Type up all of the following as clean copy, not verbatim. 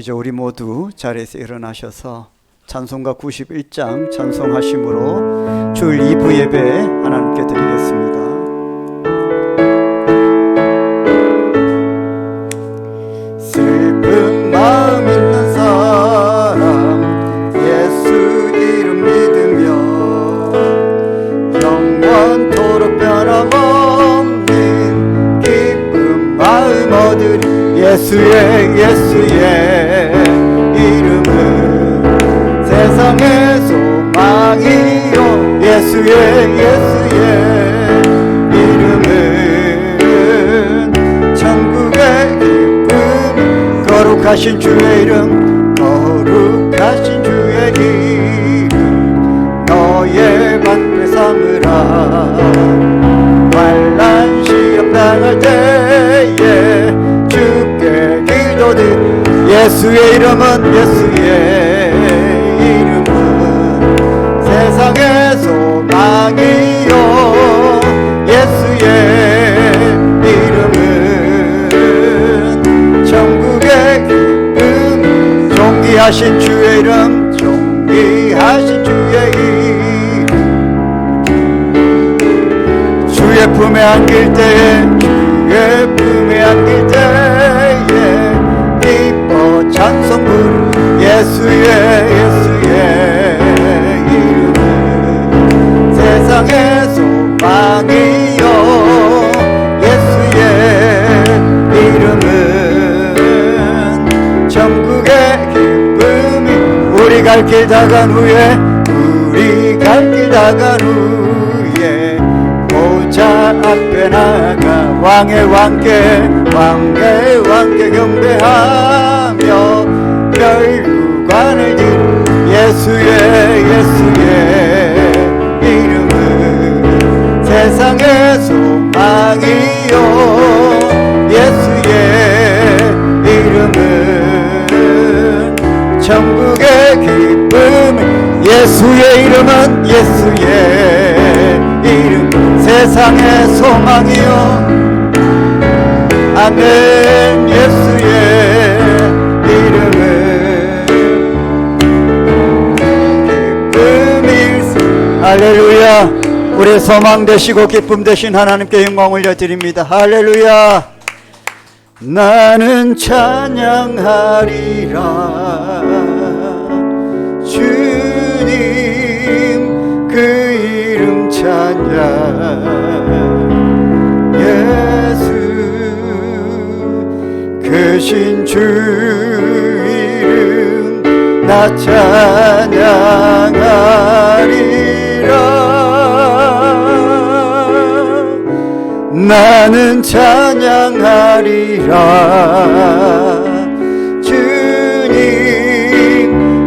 이제 우리 모두 자리에서 일어나셔서 찬송가 91장 찬송하심으로 주일 2부 예배 하나님께 드리겠습니다. 슬픈 마음 있는 사람 예수 이름 믿으며 영원토록 변함없는 기쁜 마음 얻으리. 예수의 이름은 세상의 소망이요. 예수의 이름은 천국의 기쁨. 거룩하신 주의 이름, 거룩하신 주의 이름 너의 방패 삼으라. 환난 시험 당할 때에 주께 기도드리. 예수의 이름은 세상의 소망이요. 예수의 이름은 천국의 기쁨. 존귀하신 주의 이름, 존귀하신 주의 이름 주의 품에 안길 때에, 주의 품에 안길 때에 기뻐 찬송 부르. 예수의 이름은 세상의 소망이요. 예수의 이름은 천국의 기쁨이. 우리 갈 길 다간 후에, 우리 갈 길 다간 후에 보좌 앞에 나가 왕의 왕께 경배하며 멸관을 들. 예수의 이름은 세상의 소망이요. 예수의 이름은 천국의 기쁨. 예수의 이름은 세상의 소망이요. 아멘. 예수의 이름은 기쁨일세. 할렐루야. 우리의 소망 되시고 기쁨 되신 하나님께 영광 올려드립니다. 할렐루야. 나는 찬양하리라 주님 그 이름 찬양. 예수 크신 주 이름 나 찬양하리라. 나는 찬양하리라 주님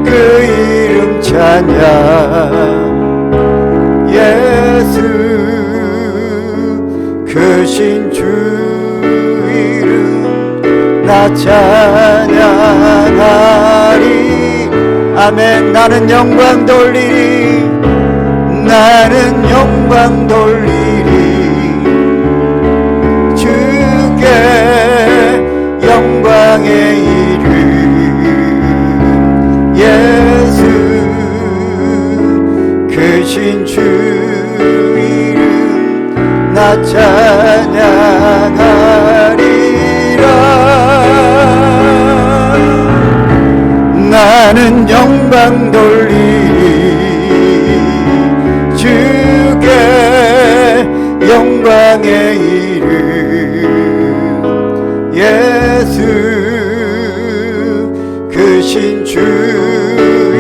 그 이름 찬양. 예수 크신 주 이름 나 찬양하리. 아멘. 나는 영광 돌리리, 나는 영광 돌리리. 주께 영광의 이름. 예수 크신 주 이름 나 찬양하리라. 나는 영광 돌리리 주께 영광의 이름. 예수 크신 주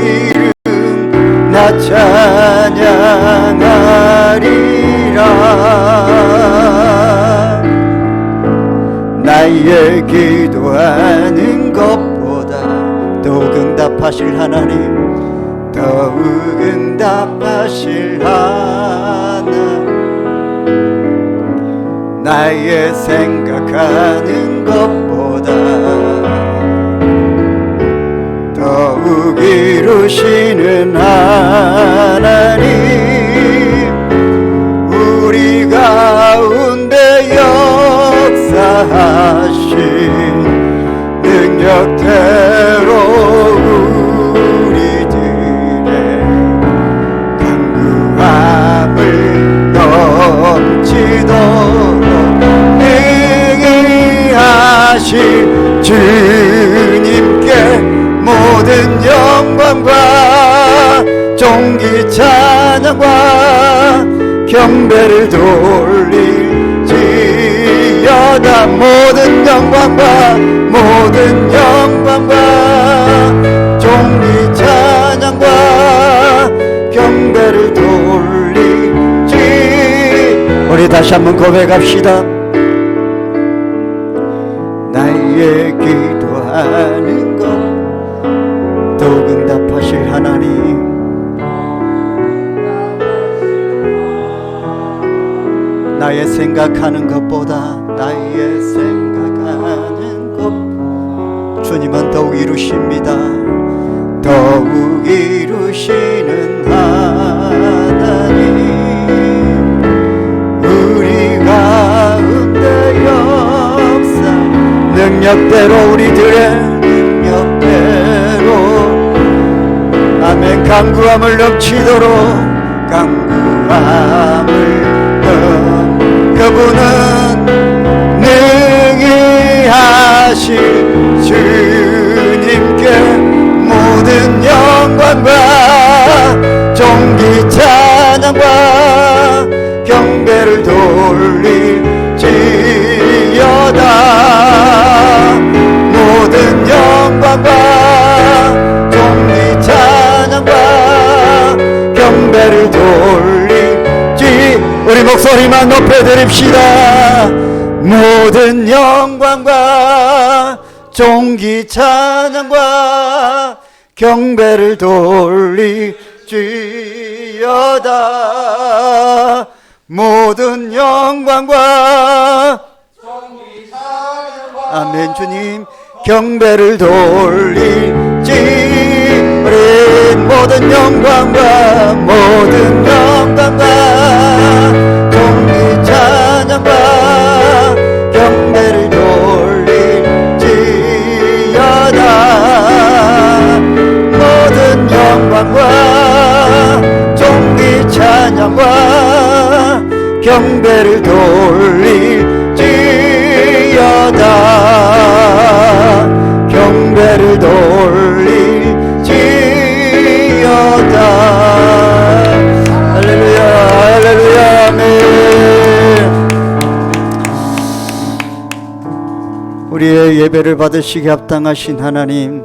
이름 나 찬양하리라. 나의 기도하는 것보다 더욱 응답하실 하나님, 더욱 응답하실 하나님. 나의 생각하는 것보다 더욱 이루시는 하나님. 우리 가운데 역사하신 능력대로 모든 영광과 존귀 찬양과 경배를 돌릴지어다. 모든 영광과 존귀 찬양과 경배를 돌릴지. 우리 다시 한번 고백합시다. 나의 기도하는 것 더욱 응답하실 하나님, 나의 생각하는 것보다 나의 생각하는 것 주님은 더욱 이루십니다. 더욱 이루시는 하나님, 우리 가운데 역사 능력대로, 우리들의 능력대로 아멘. 강구함을 넘치도록, 강구함을 그분은 능히 하실 주님께 모든 영광과 존귀 찬양과 경배를 돌릴지어다. 모든 영광과 존귀 찬양과 경배를 돌릴지. 우리 목소리만 높여드립시다. 모든 영광과 존귀 찬양과 경배를 돌릴지어다. 모든 영광과 존귀 찬양과 아멘. 주님 경배를 돌릴지. 우리 모든 영광과 존귀 찬양과 경배를 돌릴지어다. 모든 영광과 존귀 찬양과 경배를 돌릴지어다. 경배를 돌릴지어다. 할렐루야, 할렐루야, 아멘. 우리의 예배를 받으시기 합당하신 하나님,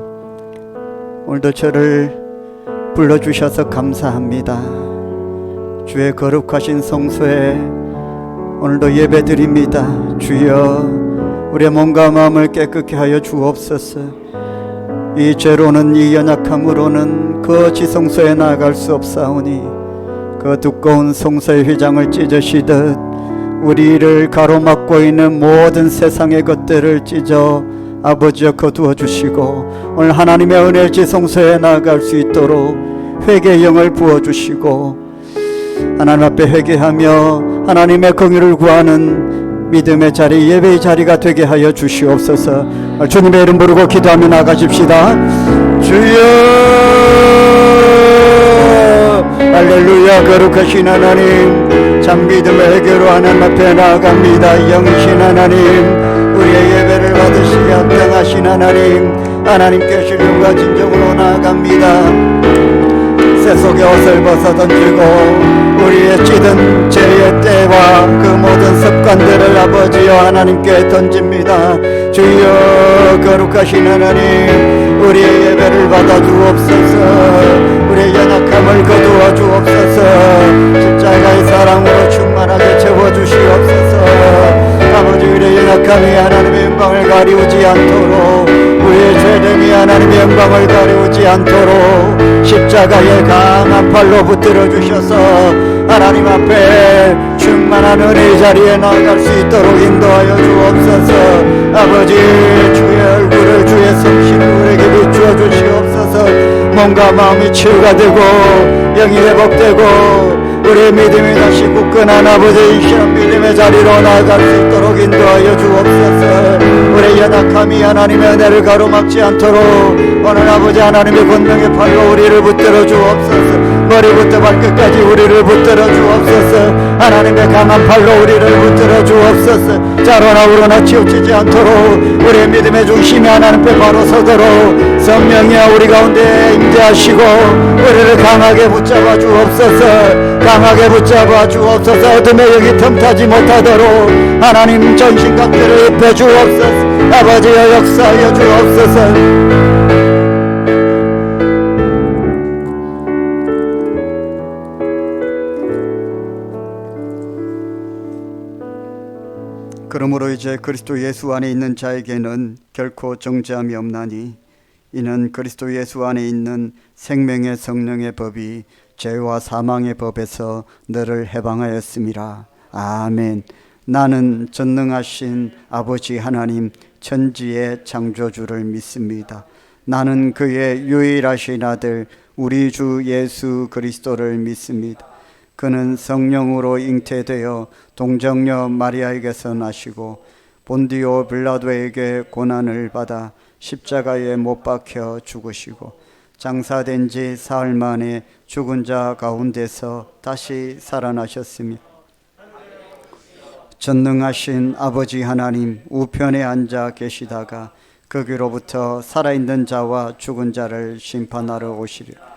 오늘도 저를 불러주셔서 감사합니다. 주의 거룩하신 성소에 오늘도 예배드립니다. 주여, 우리의 몸과 마음을 깨끗게 하여 주옵소서. 이 죄로는, 이 연약함으로는 그 지성소에 나아갈 수 없사오니 그 두꺼운 성소의 휘장을 찢으시듯 우리를 가로막고 있는 모든 세상의 것들을 찢어 아버지여 거두어 주시고, 오늘 하나님의 은혜의 지성소에 나아갈 수 있도록 회개의 영을 부어주시고, 하나님 앞에 회개하며 하나님의 긍휼을 구하는 믿음의 자리, 예배의 자리가 되게 하여 주시옵소서. 주님의 이름 부르고 기도하며 나가십시다. 주여, 할렐루야. 거룩하신 하나님, 참 믿음의 회개로 하나님 앞에 나아갑니다. 영이신 하나님, 우리의 예배를 받으시기 합당하신 하나님, 하나님께 신령과 진정으로 나아갑니다. 세속의 옷을 벗어던지고 우리의 찌든 죄의 때와 그 모든 습관들을 아버지여 하나님께 던집니다. 주여, 거룩하신 하나님, 우리의 예배를 받아 주옵소서. 우리의 연약함을 거두어 주옵소서. 십자가의 사랑으로 충만하게 채워주시옵소서. 아버지, 우리의 연약함이 하나님의 영광을 가리우지 않도록, 우리의 죄됨이 하나님의 영광을 가리우지 않도록 십자가의 강한 팔로 붙들어 주셔서 하나님 앞에 충만한 은혜의 자리에 나아갈 수 있도록 인도하여 주옵소서. 아버지, 주의 얼굴을, 주의 성신을 우리에게 비추어 주시옵소서. 몸과 마음이 치유가 되고 영이 회복되고 우리의 믿음이 다시 굳건한 아버지의 시한 믿음의 자리로 나아갈 수 있도록 인도하여 주옵소서. 우리의 연약함이 하나님의 은혜를 가로막지 않도록 오늘 아버지 하나님의 권능의 팔로 우리를 붙들어 주옵소서. 머리부터 발끝까지 우리를 붙들어 주옵소서. 하나님의 강한 팔로 우리를 붙들어 주옵소서. 자로나 우로나 치우치지 않도록 우리의 믿음의 중심이 하나님께 바로 서도록 성령이여 우리 가운데 임재하시고 우리를 강하게 붙잡아 주옵소서. 강하게 붙잡아 주옵소서. 어둠의 영이 틈타지 못하도록 하나님 전신갑주를 입혀 주옵소서. 아버지여 역사하여 주옵소서. 그러므로 이제 그리스도 예수 안에 있는 자에게는 결코 정죄함이 없나니 이는 그리스도 예수 안에 있는 생명의 성령의 법이 죄와 사망의 법에서 너를 해방하였음이라. 아멘. 나는 전능하신 아버지 하나님 천지의 창조주를 믿습니다. 나는 그의 유일하신 아들 우리 주 예수 그리스도를 믿습니다. 그는 성령으로 잉태되어 동정녀 마리아에게서 나시고 본디오 빌라도에게 고난을 받아 십자가에 못 박혀 죽으시고 장사된 지 사흘 만에 죽은 자 가운데서 다시 살아나셨으며 전능하신 아버지 하나님 우편에 앉아 계시다가 거기로부터 살아있는 자와 죽은 자를 심판하러 오시리라.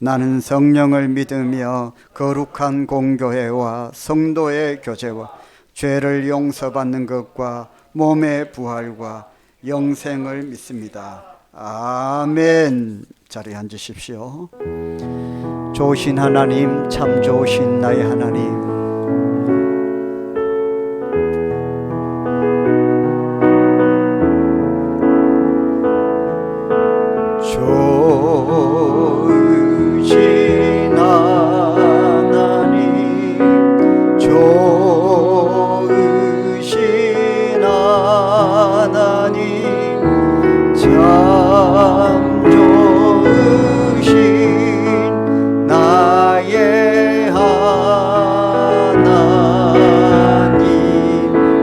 나는 성령을 믿으며 거룩한 공교회와 성도의 교제와 죄를 용서받는 것과 몸의 부활과 영생을 믿습니다. 아멘. 자리에 앉으십시오. 좋으신 하나님, 참 좋으신 나의 하나님,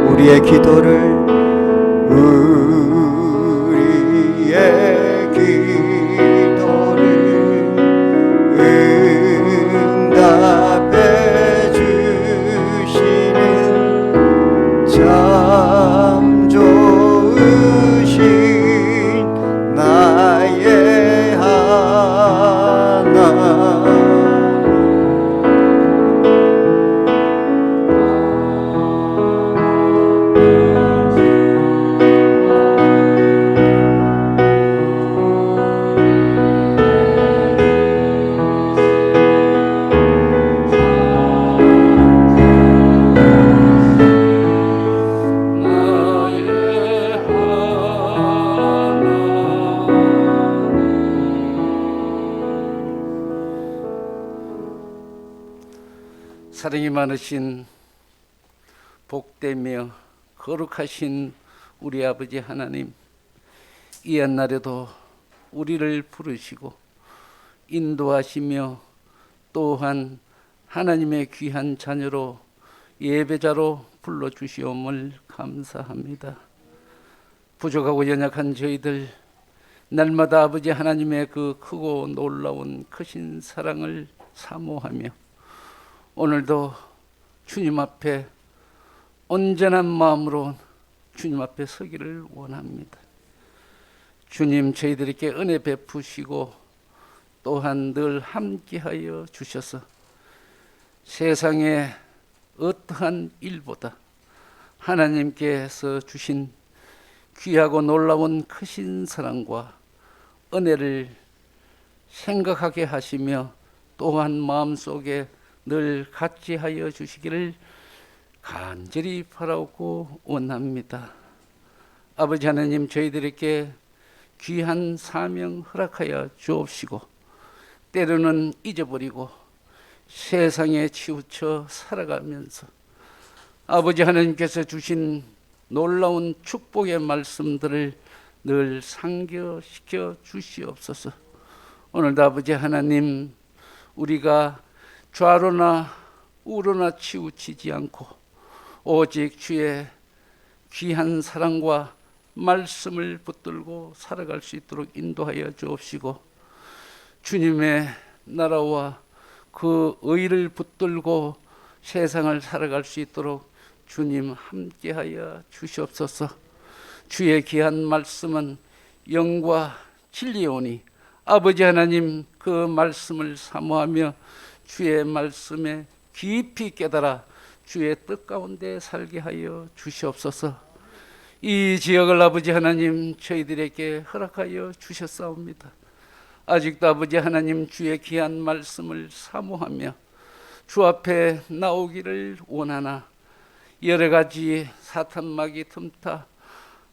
우리의 기도를 응답해 주시는 참 좋으신 나의 하나님. 사랑이 많으신 복되며 거룩하신 우리 아버지 하나님, 이 옛날에도 우리를 부르시고 인도하시며 또한 하나님의 귀한 자녀로 예배자로 불러주시옴을 감사합니다. 부족하고 연약한 저희들 날마다 아버지 하나님의 그 크고 놀라운 크신 사랑을 사모하며 오늘도 주님 앞에 온전한 마음으로 주님 앞에 서기를 원합니다. 주님, 저희들에게 은혜 베푸시고 또한 늘 함께하여 주셔서 세상의 어떠한 일보다 하나님께서 주신 귀하고 놀라운 크신 사랑과 은혜를 생각하게 하시며 또한 마음속에 늘 같이 하여 주시기를 간절히 바라고 원합니다. 아버지 하나님, 저희들에게 귀한 사명 허락하여 주옵시고 때로는 잊어버리고 세상에 치우쳐 살아가면서 아버지 하나님께서 주신 놀라운 축복의 말씀들을 늘 상기시켜 주시옵소서. 오늘도 아버지 하나님, 우리가 좌로나 우로나 치우치지 않고 오직 주의 귀한 사랑과 말씀을 붙들고 살아갈 수 있도록 인도하여 주옵시고 주님의 나라와 그 의를 붙들고 세상을 살아갈 수 있도록 주님 함께하여 주시옵소서. 주의 귀한 말씀은 영과 진리오니 아버지 하나님 그 말씀을 사모하며 주의 말씀에 깊이 깨달아 주의 뜻 가운데 살게 하여 주시옵소서. 이 지역을 아버지 하나님 저희들에게 허락하여 주셨사옵니다. 아직도 아버지 하나님 주의 귀한 말씀을 사모하며 주 앞에 나오기를 원하나 여러 가지 사탄막이 틈타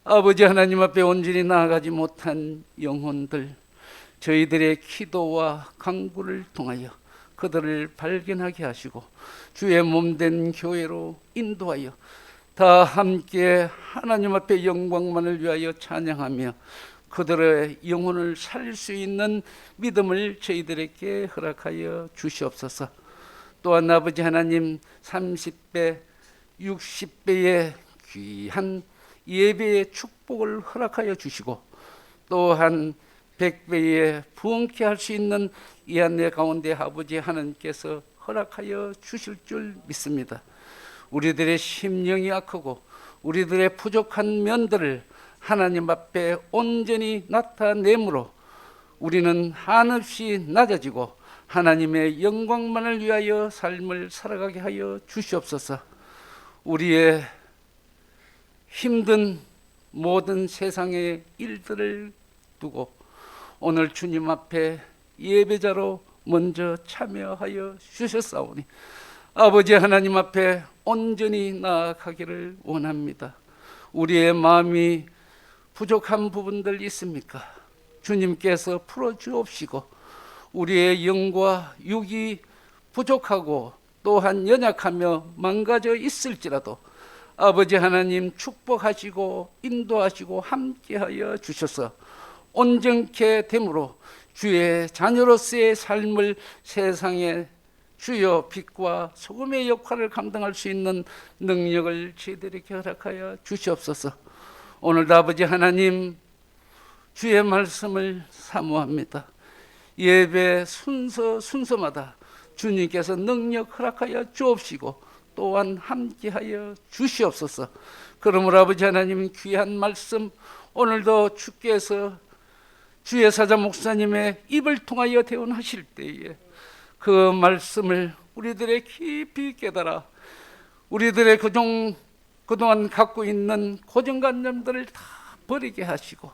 아버지 하나님 앞에 온전히 나아가지 못한 영혼들, 저희들의 기도와 간구를 통하여 그들을 발견하게 하시고 주의 몸된 교회로 인도하여 다 함께 하나님 앞에 영광만을 위하여 찬양하며 그들의 영혼을 살릴 수 있는 믿음을 저희들에게 허락하여 주시옵소서. 또한 아버지 하나님 30배, 60배의 귀한 예배의 축복을 허락하여 주시고 또한 100배의 부흥케 할 수 있는 이 안내 가운데 아버지 하나님께서 허락하여 주실 줄 믿습니다. 우리들의 심령이 악하고 우리들의 부족한 면들을 하나님 앞에 온전히 나타내므로 우리는 한없이 낮아지고 하나님의 영광만을 위하여 삶을 살아가게 하여 주시옵소서. 우리의 힘든 모든 세상의 일들을 두고 오늘 주님 앞에 예배자로 먼저 참여하여 주셨사오니 아버지 하나님 앞에 온전히 나아가기를 원합니다. 우리의 마음이 부족한 부분들 있습니까? 주님께서 풀어주옵시고 우리의 영과 육이 부족하고 또한 연약하며 망가져 있을지라도 아버지 하나님 축복하시고 인도하시고 함께하여 주셔서 온전케 됨으로 주의 자녀로서의 삶을 세상에 주여 빛과 소금의 역할을 감당할 수 있는 능력을 저희들에게 허락하여 주시옵소서. 오늘도 아버지 하나님 주의 말씀을 사모합니다. 예배 순서마다 주님께서 능력 허락하여 주옵시고 또한 함께하여 주시옵소서. 그러므로 아버지 하나님 귀한 말씀 오늘도 주께서 주의 사자 목사님의 입을 통하여 대언하실 때에 그 말씀을 우리들의 깊이 깨달아 우리들의 그동안 갖고 있는 고정관념들을 다 버리게 하시고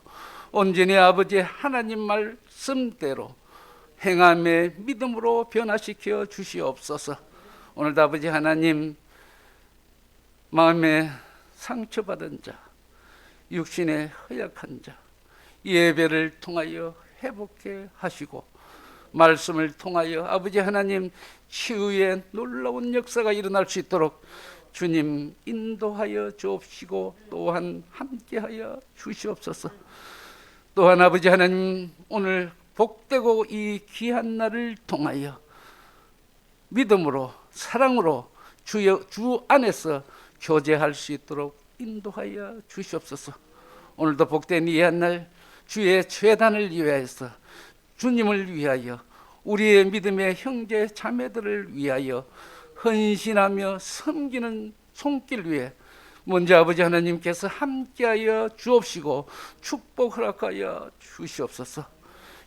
온전히 아버지 하나님 말씀대로 행함의 믿음으로 변화시켜 주시옵소서. 오늘도 아버지 하나님 마음에 상처받은 자, 육신에 허약한 자 예배를 통하여 회복해 하시고 말씀을 통하여 아버지 하나님 치유의 놀라운 역사가 일어날 수 있도록 주님 인도하여 주옵시고 또한 함께하여 주시옵소서. 또한 아버지 하나님 오늘 복되고 이 귀한 날을 통하여 믿음으로 사랑으로 주 안에서 교제할 수 있도록 인도하여 주시옵소서. 오늘도 복된 이 한 날 주의 죄단을 위하여서 주님을 위하여 우리의 믿음의 형제 자매들을 위하여 헌신하며 섬기는 손길 위에 먼저 아버지 하나님께서 함께하여 주옵시고 축복 허락하여 주시옵소서.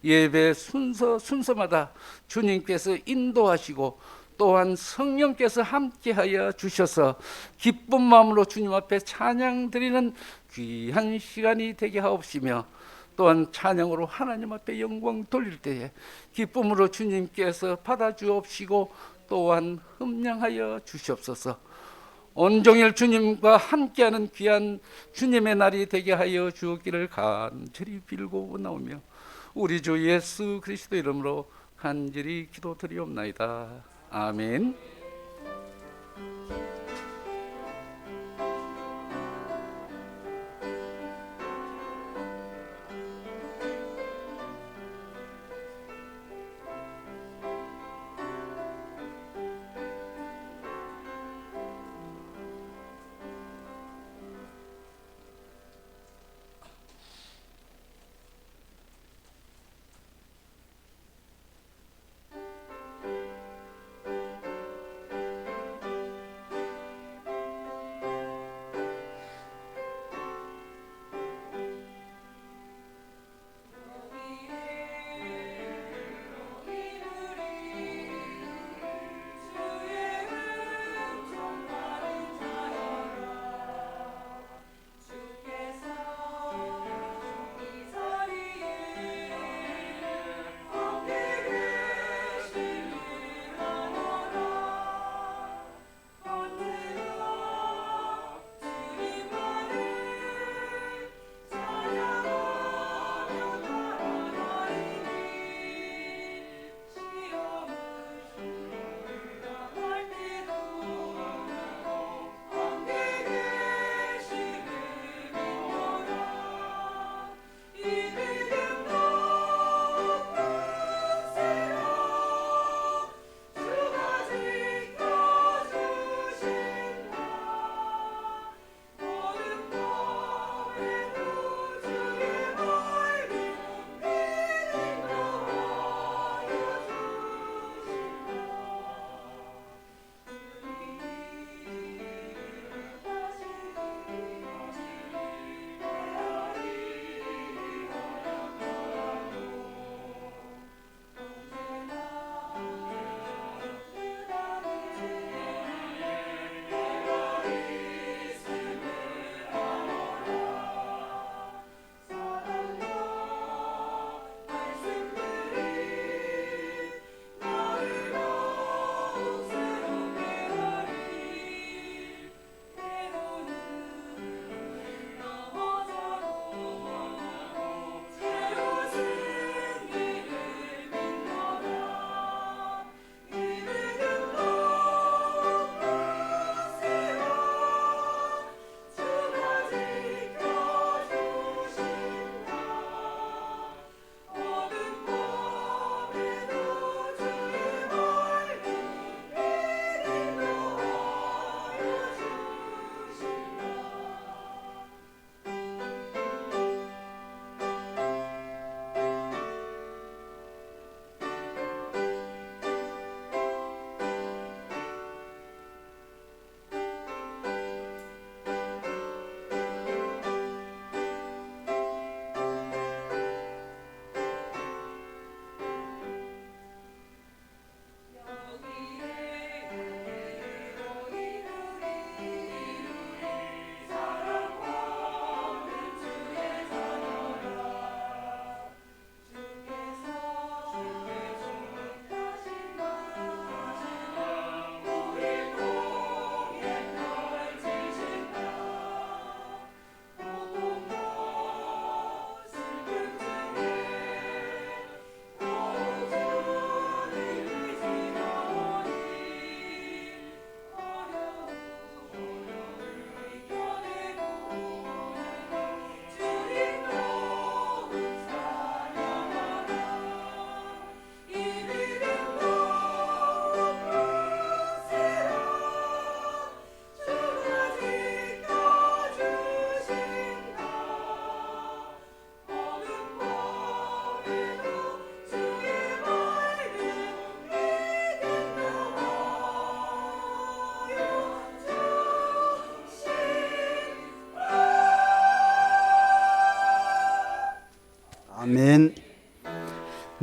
예배 순서마다 주님께서 인도하시고 또한 성령께서 함께하여 주셔서 기쁜 마음으로 주님 앞에 찬양 드리는 귀한 시간이 되게 하옵시며 또한 찬양으로 하나님 앞에 영광 돌릴 때에 기쁨으로 주님께서 받아주옵시고 또한 흠량하여 주시옵소서. 온종일 주님과 함께하는 귀한 주님의 날이 되게 하여 주옵기를 간절히 빌고 원하오며 우리 주 예수 그리스도 이름으로 간절히 기도드리옵나이다. 아멘.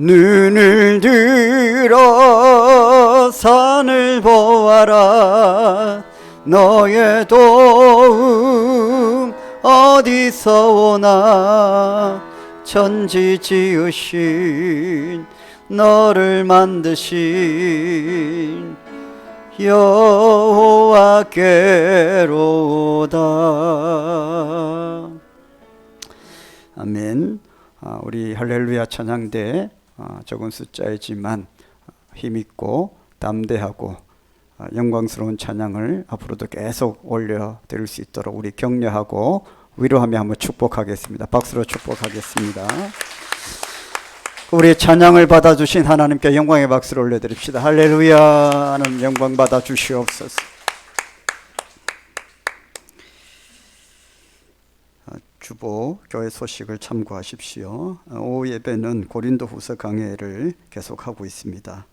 눈을 들어 산을 보아라. 너의 도움 어디서 오나. 천지 지으신 너를 만드신 여호와께로다. 아멘. 우리 할렐루야 찬양대 적은 숫자이지만 힘있고 담대하고 영광스러운 찬양을 앞으로도 계속 올려드릴 수 있도록 우리 격려하고 위로하며 한번 축복하겠습니다. 박수로 축복하겠습니다. 우리 찬양을 받아주신 하나님께 영광의 박수를 올려드립시다. 할렐루야. 하나님 영광 받아주시옵소서. 주보 교회 소식을 참고하십시오. 오후 예배는 고린도 후서 강해를 계속하고 있습니다.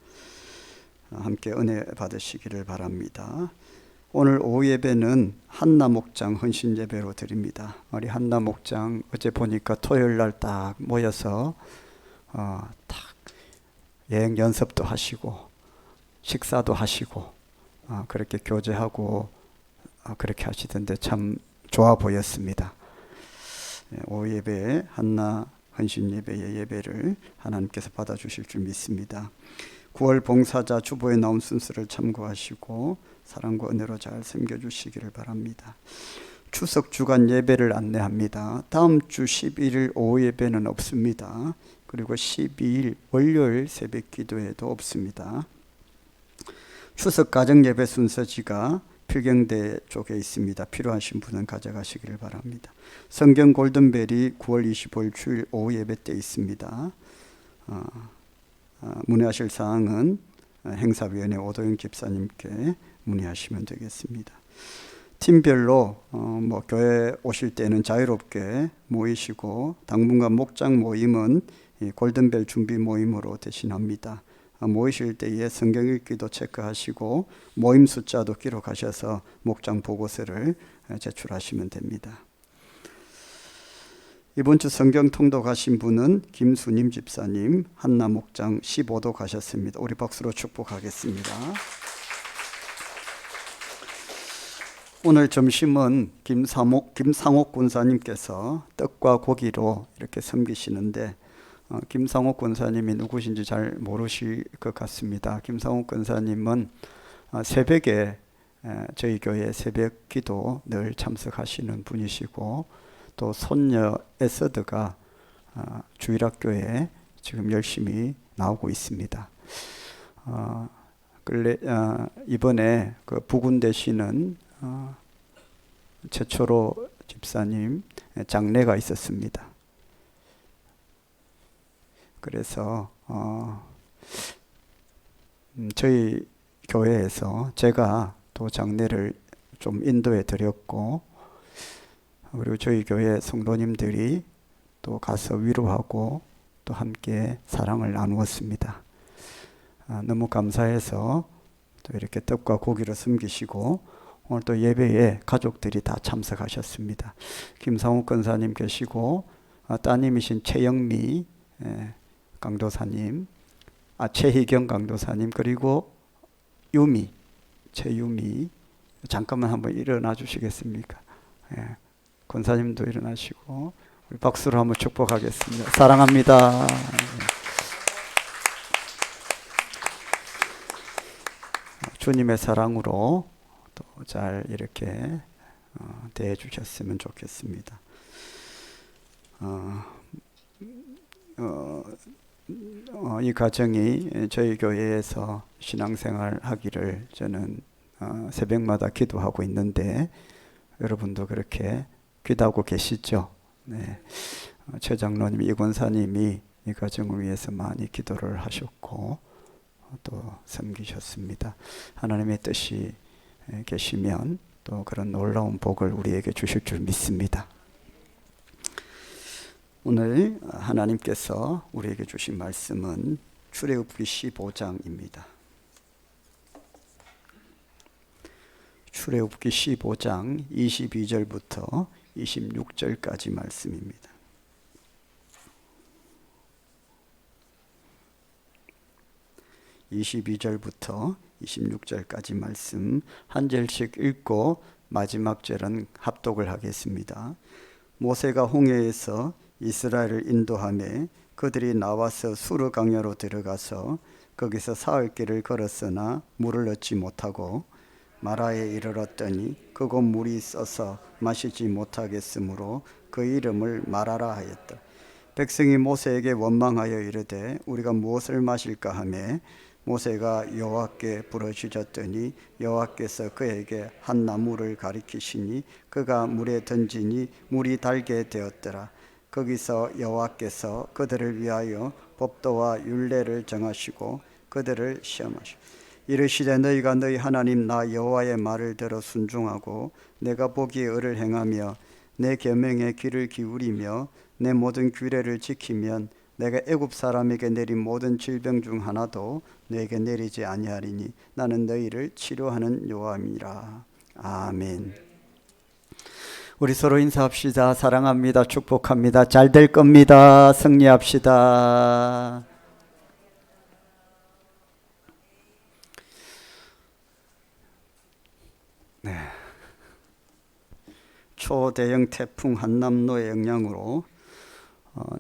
함께 은혜 받으시기를 바랍니다. 오늘 오후 예배는 한나 목장 헌신 예배로 드립니다. 우리 한나 목장 어제 보니까 토요일 날 딱 모여서 딱 여행 연습도 하시고 식사도 하시고 그렇게 교제하고 그렇게 하시던데 참 좋아 보였습니다. 오후 예배 한나 헌신 예배의 예배를 하나님께서 받아주실 줄 믿습니다. 9월 봉사자 주보에 나온 순서를 참고하시고 사랑과 은혜로 잘 섬겨주시기를 바랍니다. 추석 주간 예배를 안내합니다. 다음 주 11일 오후 예배는 없습니다. 그리고 12일 월요일 새벽 기도회도 없습니다. 추석 가정 예배 순서지가 필경대 쪽에 있습니다. 필요하신 분은 가져가시기를 바랍니다. 성경 골든벨이 9월 25일 주일 오후 예배 때 있습니다. 문의하실 사항은 행사위원회 오도영 집사님께 문의하시면 되겠습니다. 팀별로 교회 오실 때는 자유롭게 모이시고 당분간 목장 모임은 골든벨 준비 모임으로 대신합니다. 모이실 때에 성경 읽기도 체크하시고 모임 숫자도 기록하셔서 목장 보고서를 제출하시면 됩니다. 이번 주 성경 통독 하신 분은 김수님 집사님, 한나 목장 15도 가셨습니다. 우리 박수로 축복하겠습니다. 오늘 점심은 김상옥 군사님께서 떡과 고기로 이렇게 섬기시는데 김상옥 권사님이 누구신지 잘 모르실 것 같습니다. 김상옥 권사님은 새벽에 저희 교회 새벽 기도 늘 참석하시는 분이시고 또 손녀 에서드가 주일학교에 지금 열심히 나오고 있습니다. 이번에 그 부군 되시는 최초로 집사님 장례가 있었습니다. 그래서 저희 교회에서 제가 또 장례를 좀 인도해 드렸고 그리고 저희 교회 성도님들이 또 가서 위로하고 또 함께 사랑을 나누었습니다. 너무 감사해서 또 이렇게 떡과 고기를 섬기시고 오늘 또 예배에 가족들이 다 참석하셨습니다. 김상욱 권사님 계시고 따님이신 최영미 강도사님, 최희경 강도사님, 그리고 최유미 잠깐만 한번 일어나 주시겠습니까? 권사님도 일어나시고 우리 박수로 한번 축복하겠습니다. 사랑합니다. 주님의 사랑으로 또 잘 이렇게 대해 주셨으면 좋겠습니다. 이 가정이 저희 교회에서 신앙생활 하기를 저는 새벽마다 기도하고 있는데 여러분도 그렇게 기도하고 계시죠? 네. 최 장로님, 이 권사님이 이 가정을 위해서 많이 기도를 하셨고 또 섬기셨습니다. 하나님의 뜻이 계시면 또 그런 놀라운 복을 우리에게 주실 줄 믿습니다. 오늘 하나님께서 우리에게 주신 말씀은 출애굽기 15장입니다. 출애굽기 15장 22절부터 26절까지 말씀입니다. 22절부터 26절까지 말씀 한 절씩 읽고 마지막 절은 합독을 하겠습니다. 모세가 홍해에서 이스라엘을 인도하며 그들이 나와서 수르 강야로 들어가서 거기서 사흘 길을 걸었으나 물을 얻지 못하고 마라에 이르렀더니 그곳 물이 써서 마시지 못하겠으므로 그 이름을 마라라 하였다. 백성이 모세에게 원망하여 이르되 우리가 무엇을 마실까 하매 모세가 여호와께 부르짖었더니 여호와께서 그에게 한 나무를 가리키시니 그가 물에 던지니 물이 달게 되었더라. 거기서 여호와께서 그들을 위하여 법도와 율례를 정하시고 그들을 시험하시고 이르시되 너희가 너희 하나님 나 여호와의 말을 들어 순종하고 내가 보기에 의를 행하며 내 계명에 귀를 기울이며 내 모든 규례를 지키면 내가 애굽 사람에게 내린 모든 질병 중 하나도 너에게 내리지 아니하리니 나는 너희를 치료하는 여호와니라. 아멘. 우리 서로 인사합시다. 사랑합니다. 축복합니다. 잘 될 겁니다. 승리합시다. 네. 초대형 태풍 한남노의 영향으로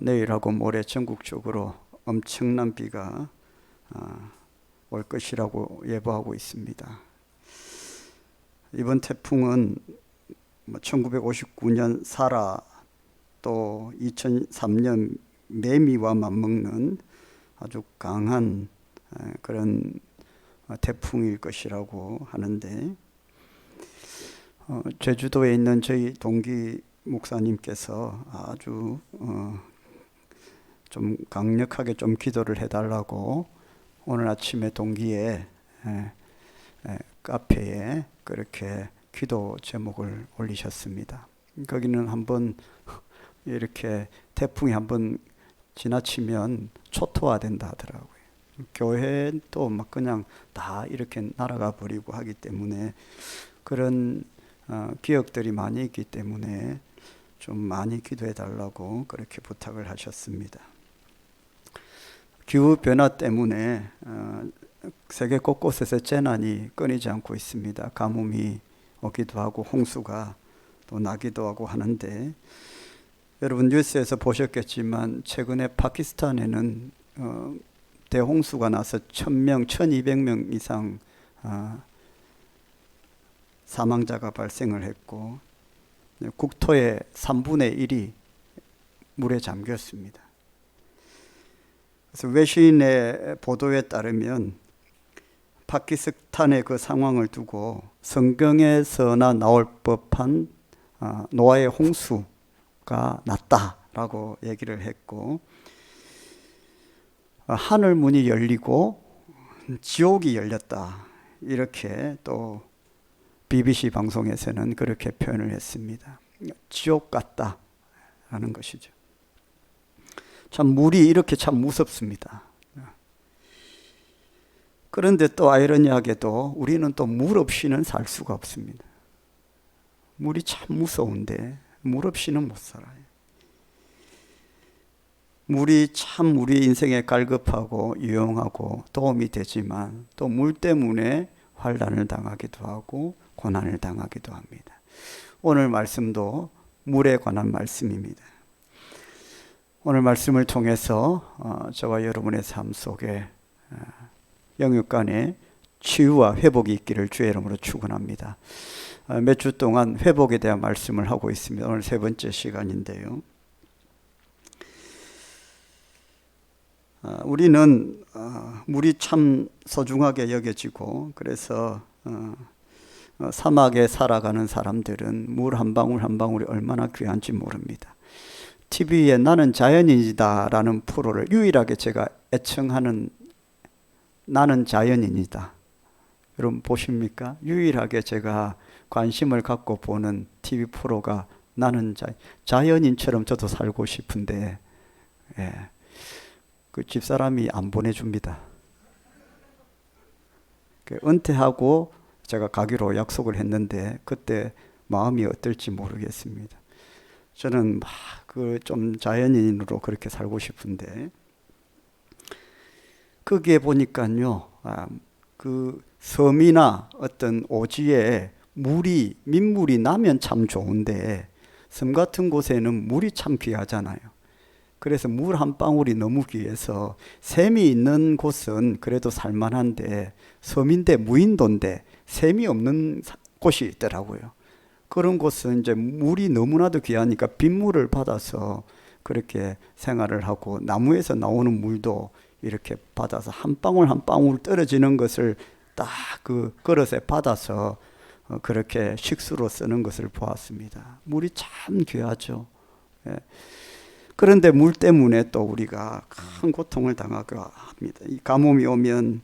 내일하고 모레 전국적으로 엄청난 비가 올 것이라고 예보하고 있습니다. 이번 태풍은 1959년 사라 또 2003년 매미와 맞먹는 아주 강한 그런 태풍일 것이라고 하는데 제주도에 있는 저희 동기 목사님께서 아주 좀 강력하게 좀 기도를 해달라고 오늘 아침에 동기의 카페에 그렇게 기도 제목을 올리셨습니다. 거기는 한번 이렇게 태풍이 한번 지나치면 초토화된다 하더라고요. 교회도 막 그냥 다 이렇게 날아가 버리고 하기 때문에 그런 기억들이 많이 있기 때문에 좀 많이 기도해 달라고 그렇게 부탁을 하셨습니다. 기후변화 때문에 세계 곳곳에서 재난이 끊이지 않고 있습니다. 가뭄이 오기도 하고 홍수가 또 나기도 하고 하는데 여러분 뉴스에서 보셨겠지만 최근에 파키스탄에는 대홍수가 나서 1000명, 1200명 이상 사망자가 발생을 했고 국토의 3분의 1이 물에 잠겼습니다. 그래서 외신의 보도에 따르면 파키스탄의 그 상황을 두고 성경에서나 나올 법한 노아의 홍수가 났다라고 얘기를 했고 하늘 문이 열리고 지옥이 열렸다 이렇게 또 BBC 방송에서는 그렇게 표현을 했습니다. 지옥 같다라는 것이죠. 참 물이 이렇게 참 무섭습니다. 그런데 또 아이러니하게도 우리는 또 물 없이는 살 수가 없습니다. 물이 참 무서운데 물 없이는 못 살아요. 물이 참 우리 인생에 갈급하고 유용하고 도움이 되지만 또 물 때문에 환난을 당하기도 하고 고난을 당하기도 합니다. 오늘 말씀도 물에 관한 말씀입니다. 오늘 말씀을 통해서 저와 여러분의 삶 속에 영육 간의 치유와 회복이 있기를 주의 이름으로 축원합니다. 몇 주 동안 회복에 대한 말씀을 하고 있습니다. 오늘 세 번째 시간인데요. 우리는 물이 참 소중하게 여겨지고 그래서 사막에 살아가는 사람들은 물 한 방울 한 방울이 얼마나 귀한지 모릅니다. TV에 나는 자연인이다 라는 프로를 유일하게 제가 애청하는 나는 자연인이다. 여러분 보십니까? 유일하게 제가 관심을 갖고 보는 TV 프로가 나는 자연인처럼 저도 살고 싶은데 그 집사람이 안 보내줍니다. 은퇴하고 제가 가기로 약속을 했는데 그때 마음이 어떨지 모르겠습니다. 저는 막 그 좀 자연인으로 그렇게 살고 싶은데 거기에 보니까요, 그 섬이나 어떤 오지에 민물이 나면 참 좋은데 섬 같은 곳에는 물이 참 귀하잖아요. 그래서 물 한 방울이 너무 귀해서 샘이 있는 곳은 그래도 살만한데 섬인데 무인도인데 샘이 없는 곳이 있더라고요. 그런 곳은 이제 물이 너무나도 귀하니까 빗물을 받아서 그렇게 생활을 하고, 나무에서 나오는 물도 이렇게 받아서 한 방울 한 방울 떨어지는 것을 딱 그 그릇에 받아서 그렇게 식수로 쓰는 것을 보았습니다. 물이 참 귀하죠. 예. 그런데 물 때문에 또 우리가 큰 고통을 당하고 합니다. 이 가뭄이 오면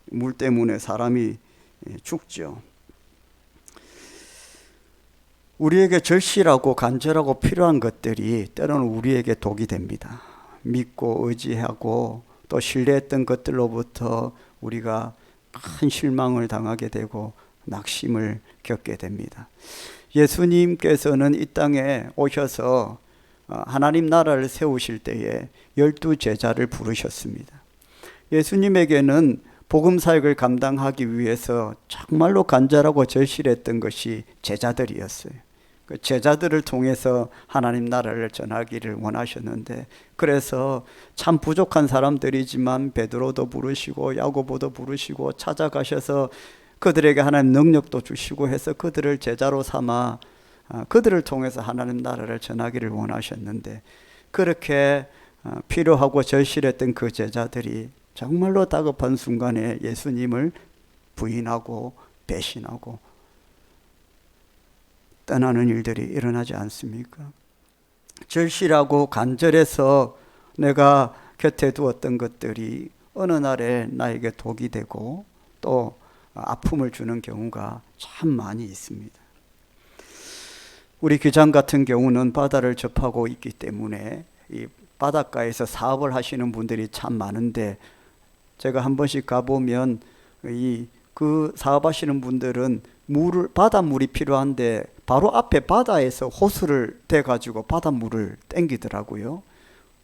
물 때문에 사람이 죽죠. 우리에게 절실하고 간절하고 필요한 것들이 때로는 우리에게 독이 됩니다. 믿고 의지하고 또 신뢰했던 것들로부터 우리가 큰 실망을 당하게 되고 낙심을 겪게 됩니다. 예수님께서는 이 땅에 오셔서 하나님 나라를 세우실 때에 12제자를 부르셨습니다. 예수님에게는 복음 사역을 감당하기 위해서 정말로 간절하고 절실했던 것이 제자들이었어요. 그 제자들을 통해서 하나님 나라를 전하기를 원하셨는데, 그래서 참 부족한 사람들이지만 베드로도 부르시고 야고보도 부르시고 찾아가셔서 그들에게 하나님 능력도 주시고 해서 그들을 제자로 삼아 그들을 통해서 하나님 나라를 전하기를 원하셨는데, 그렇게 필요하고 절실했던 그 제자들이 정말로 다급한 순간에 예수님을 부인하고 배신하고 떠나는 일들이 일어나지 않습니까? 절실하고 간절해서 내가 곁에 두었던 것들이 어느 날에 나에게 독이 되고 또 아픔을 주는 경우가 참 많이 있습니다. 우리 귀장 같은 경우는 바다를 접하고 있기 때문에 이 바닷가에서 사업을 하시는 분들이 참 많은데, 제가 한 번씩 가보면 그 사업하시는 분들은 바닷물이 필요한데 바로 앞에 바다에서 호수를 대가지고 바닷물을 땡기더라고요.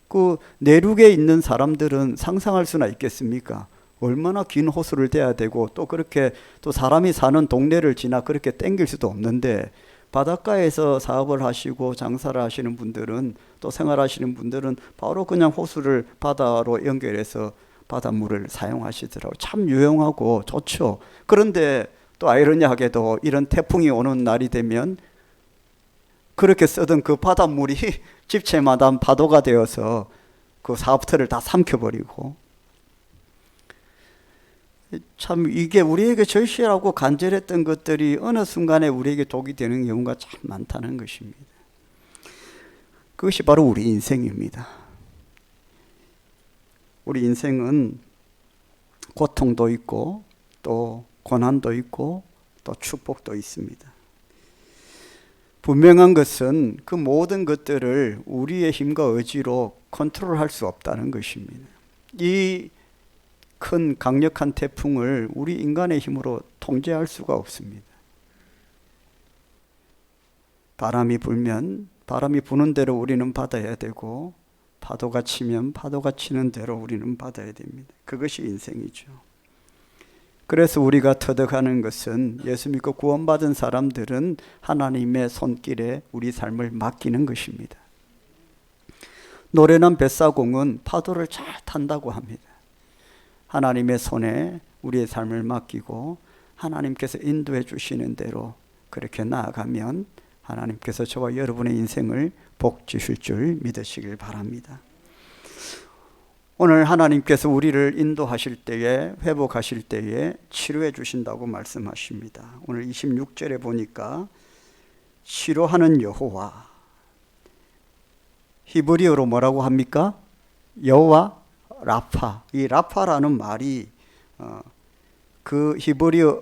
그 내륙에 있는 사람들은 상상할 수나 있겠습니까? 얼마나 긴 호수를 대야 되고 또 그렇게 또 사람이 사는 동네를 지나 그렇게 땡길 수도 없는데, 바닷가에서 사업을 하시고 장사를 하시는 분들은 또 생활하시는 분들은 바로 그냥 호수를 바다로 연결해서 바닷물을 사용하시더라고요. 참 유용하고 좋죠. 그런데 또 아이러니하게도 이런 태풍이 오는 날이 되면 그렇게 쓰던 그 바닷물이 집채마다 파도가 되어서 그 사업터를 다 삼켜버리고, 참 이게 우리에게 절실하고 간절했던 것들이 어느 순간에 우리에게 독이 되는 경우가 참 많다는 것입니다. 그것이 바로 우리 인생입니다. 우리 인생은 고통도 있고 또 고난도 있고 또 축복도 있습니다. 분명한 것은 그 모든 것들을 우리의 힘과 의지로 컨트롤할 수 없다는 것입니다. 이 큰 강력한 태풍을 우리 인간의 힘으로 통제할 수가 없습니다. 바람이 불면 바람이 부는 대로 우리는 받아야 되고, 파도가 치면 파도가 치는 대로 우리는 받아야 됩니다. 그것이 인생이죠. 그래서 우리가 터득하는 것은, 예수 믿고 구원받은 사람들은 하나님의 손길에 우리 삶을 맡기는 것입니다. 노련한 뱃사공은 파도를 잘 탄다고 합니다. 하나님의 손에 우리의 삶을 맡기고 하나님께서 인도해 주시는 대로 그렇게 나아가면 하나님께서 저와 여러분의 인생을 복 주실 줄 믿으시길 바랍니다. 오늘 하나님께서 우리를 인도하실 때에, 회복하실 때에 치료해 주신다고 말씀하십니다. 오늘 26절에 보니까 치료하는 여호와, 히브리어로 뭐라고 합니까? 여호와 라파. 이 라파라는 말이 그 히브리어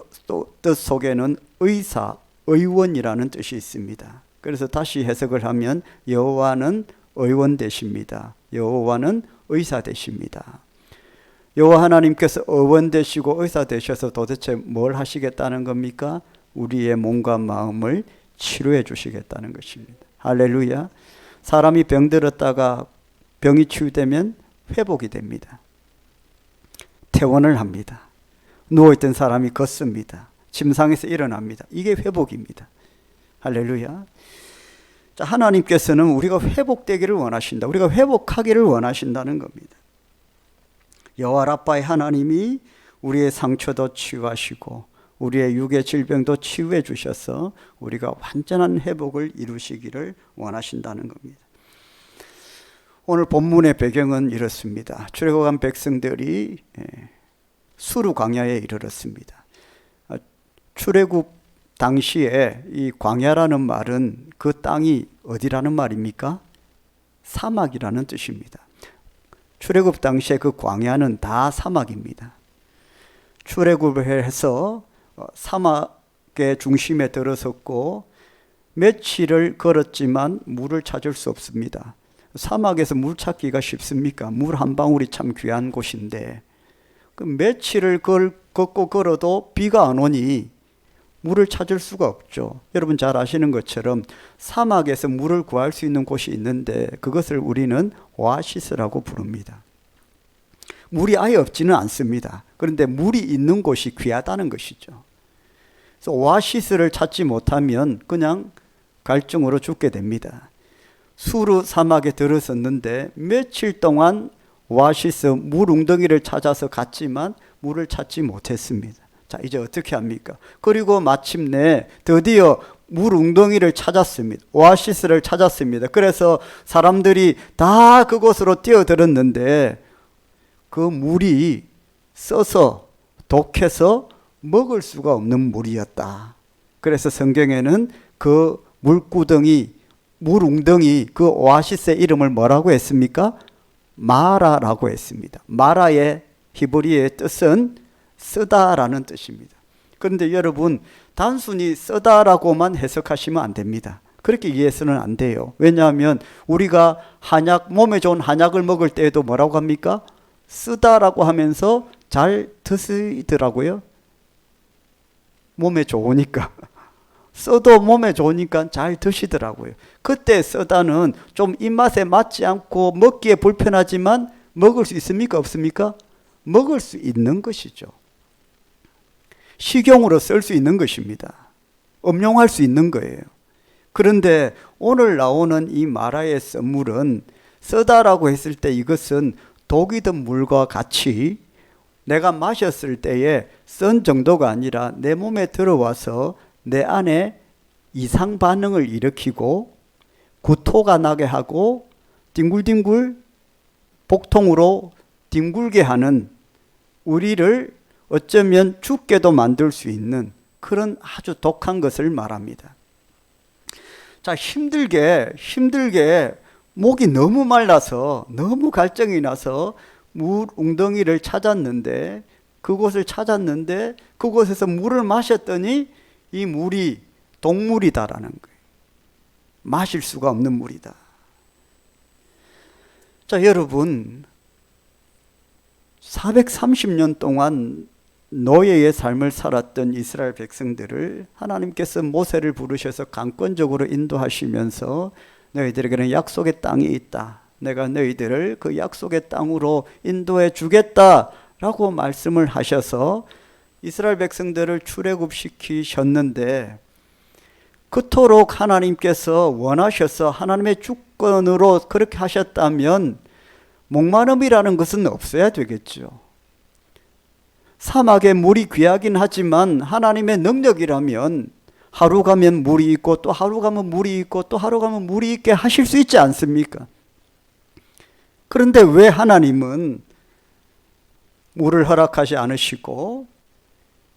뜻 속에는 의사, 의원이라는 뜻이 있습니다. 그래서 다시 해석을 하면 여호와는 의원 되십니다. 여호와는 의사 되십니다. 여호와 하나님께서 의원 되시고 의사 되셔서 도대체 뭘 하시겠다는 겁니까? 우리의 몸과 마음을 치료해 주시겠다는 것입니다. 할렐루야. 사람이 병들었다가 병이 치유되면 회복이 됩니다. 퇴원을 합니다. 누워있던 사람이 걷습니다. 침상에서 일어납니다. 이게 회복입니다. 할렐루야. 자, 하나님께서는 우리가 회복되기를 원하신다. 우리가 회복하기를 원하신다는 겁니다. 여호와 라파의 하나님이 우리의 상처도 치유하시고 우리의 육의 질병도 치유해 주셔서 우리가 완전한 회복을 이루시기를 원하신다는 겁니다. 오늘 본문의 배경은 이렇습니다. 출애굽한 백성들이 수르 광야에 이르렀습니다. 출애굽 당시에 이 광야라는 말은 그 땅이 어디라는 말입니까? 사막이라는 뜻입니다. 출애굽 당시에 그 광야는 다 사막입니다. 출애굽을 해서 사막의 중심에 들어섰고 며칠을 걸었지만 물을 찾을 수 없습니다. 사막에서 물 찾기가 쉽습니까? 물 한 방울이 참 귀한 곳인데 그 며칠을 걷고 걸어도 비가 안 오니 물을 찾을 수가 없죠. 여러분 잘 아시는 것처럼 사막에서 물을 구할 수 있는 곳이 있는데 그것을 우리는 오아시스라고 부릅니다. 물이 아예 없지는 않습니다. 그런데 물이 있는 곳이 귀하다는 것이죠. 그래서 오아시스를 찾지 못하면 그냥 갈증으로 죽게 됩니다. 수르 사막에 들어섰는데 며칠 동안 오아시스 물 웅덩이를 찾아서 갔지만 물을 찾지 못했습니다. 자, 이제 어떻게 합니까? 그리고 마침내 드디어 물 웅덩이를 찾았습니다. 오아시스를 찾았습니다. 그래서 사람들이 다 그곳으로 뛰어들었는데 그 물이 써서 독해서 먹을 수가 없는 물이었다. 그래서 성경에는 그 물구덩이, 물웅덩이, 그 오아시스의 이름을 뭐라고 했습니까? 마라라고 했습니다. 마라의 히브리어의 뜻은 쓰다라는 뜻입니다. 그런데 여러분 단순히 쓰다라고만 해석하시면 안 됩니다. 그렇게 이해해서는 안 돼요. 왜냐하면 우리가 한약, 몸에 좋은 한약을 먹을 때에도 뭐라고 합니까? 쓰다라고 하면서 잘 드시더라고요. 몸에 좋으니까. 써도 몸에 좋으니까 잘 드시더라고요. 그때 쓰다는 좀 입맛에 맞지 않고 먹기에 불편하지만 먹을 수 있습니까? 없습니까? 먹을 수 있는 것이죠. 식용으로 쓸 수 있는 것입니다. 음용할 수 있는 거예요. 그런데 오늘 나오는 이 마라의 썰물은 쓰다라고 했을 때 이것은 독이 든 물과 같이 내가 마셨을 때에 쓴 정도가 아니라 내 몸에 들어와서 내 안에 이상 반응을 일으키고 구토가 나게 하고 뒹굴뒹굴 복통으로 뒹굴게 하는 우리를 어쩌면 죽게도 만들 수 있는 그런 아주 독한 것을 말합니다. 자, 힘들게 목이 너무 말라서 너무 갈증이 나서 물 웅덩이를 찾았는데 그곳에서 물을 마셨더니 이 물이 독물이다라는 거예요. 마실 수가 없는 물이다. 자, 여러분 430년 동안 노예의 삶을 살았던 이스라엘 백성들을 하나님께서 모세를 부르셔서 강권적으로 인도하시면서 너희들에게는 약속의 땅이 있다. 내가 너희들을 그 약속의 땅으로 인도해 주겠다라고 말씀을 하셔서 이스라엘 백성들을 출애굽시키셨는데 그토록 하나님께서 원하셔서 하나님의 주권으로 그렇게 하셨다면 목마름이라는 것은 없어야 되겠죠. 사막에 물이 귀하긴 하지만 하나님의 능력이라면 하루 가면 물이 있고 또 하루 가면 물이 있고 또 하루 가면 물이 있게 하실 수 있지 않습니까? 그런데 왜 하나님은 물을 허락하지 않으시고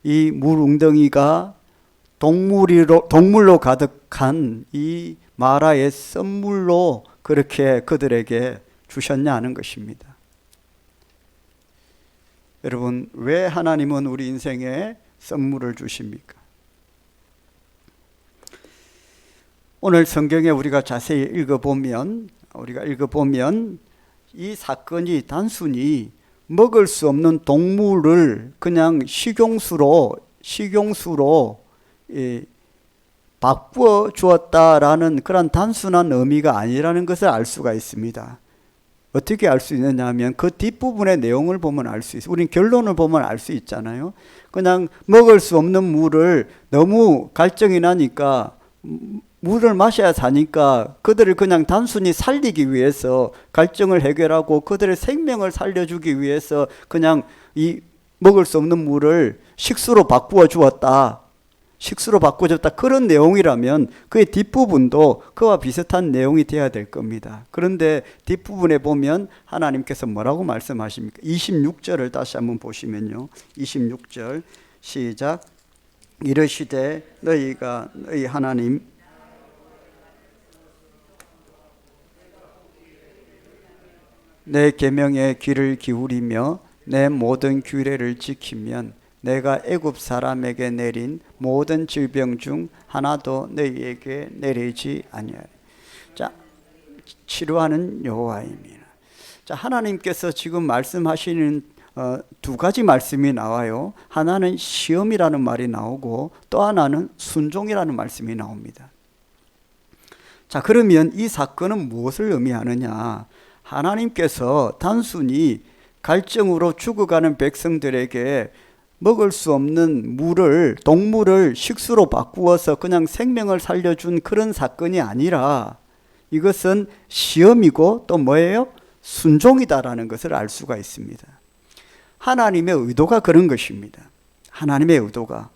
이 물 웅덩이가 동물로 가득한 이 마라의 썰물로 그렇게 그들에게 주셨냐 하는 것입니다. 여러분, 왜 하나님은 우리 인생에 썰물을 주십니까? 오늘 성경에 우리가 자세히 읽어보면 이 사건이 단순히 먹을 수 없는 동물을 그냥 식용수로 바꾸어 주었다라는 그런 단순한 의미가 아니라는 것을 알 수가 있습니다. 어떻게 알 수 있느냐 하면 그 뒷부분의 내용을 보면 알 수 있어요. 우린 결론을 보면 알 수 있잖아요. 그냥 먹을 수 없는 물을 너무 갈증이 나니까 물을 마셔야 사니까 그들을 그냥 단순히 살리기 위해서 갈증을 해결하고 그들의 생명을 살려주기 위해서 그냥 이 먹을 수 없는 물을 식수로 바꾸어 주었다. 식수로 바꿔줬다. 그런 내용이라면 그의 뒷부분도 그와 비슷한 내용이 되어야 될 겁니다. 그런데 뒷부분에 보면 하나님께서 뭐라고 말씀하십니까? 26절을 다시 한번 보시면요. 26절 시작. 이르시되 너희가 너희 하나님 내 계명에 귀를 기울이며 내 모든 규례를 지키면 내가 애굽 사람에게 내린 모든 질병 중 하나도 너희에게 내리지 아니하리. 자, 치료하는 여호와입니다. 자, 하나님께서 지금 말씀하시는 두 가지 말씀이 나와요. 하나는 시험이라는 말이 나오고 또 하나는 순종이라는 말씀이 나옵니다. 자, 그러면 이 사건은 무엇을 의미하느냐? 하나님께서 단순히 갈증으로 죽어가는 백성들에게 먹을 수 없는 물을, 동물을 식수로 바꾸어서 그냥 생명을 살려준 그런 사건이 아니라 이것은 시험이고 또 뭐예요? 순종이다라는 것을 알 수가 있습니다. 하나님의 의도가 그런 것입니다. 하나님의 의도가.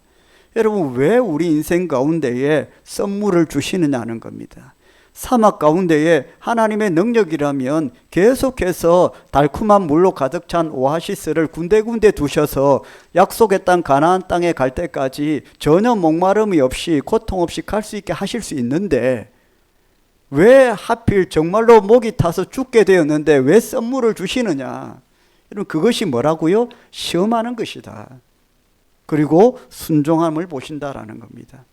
여러분, 왜 우리 인생 가운데에 선물을 주시느냐는 겁니다. 사막 가운데에 하나님의 능력이라면 계속해서 달콤한 물로 가득 찬 오아시스를 군데군데 두셔서 약속의 땅 가나안 땅에 갈 때까지 전혀 목마름이 없이 고통 없이 갈 수 있게 하실 수 있는데 왜 하필 정말로 목이 타서 죽게 되었는데 왜 선물을 주시느냐? 여러분, 그것이 뭐라고요? 시험하는 것이다. 그리고 순종함을 보신다라는 겁니다.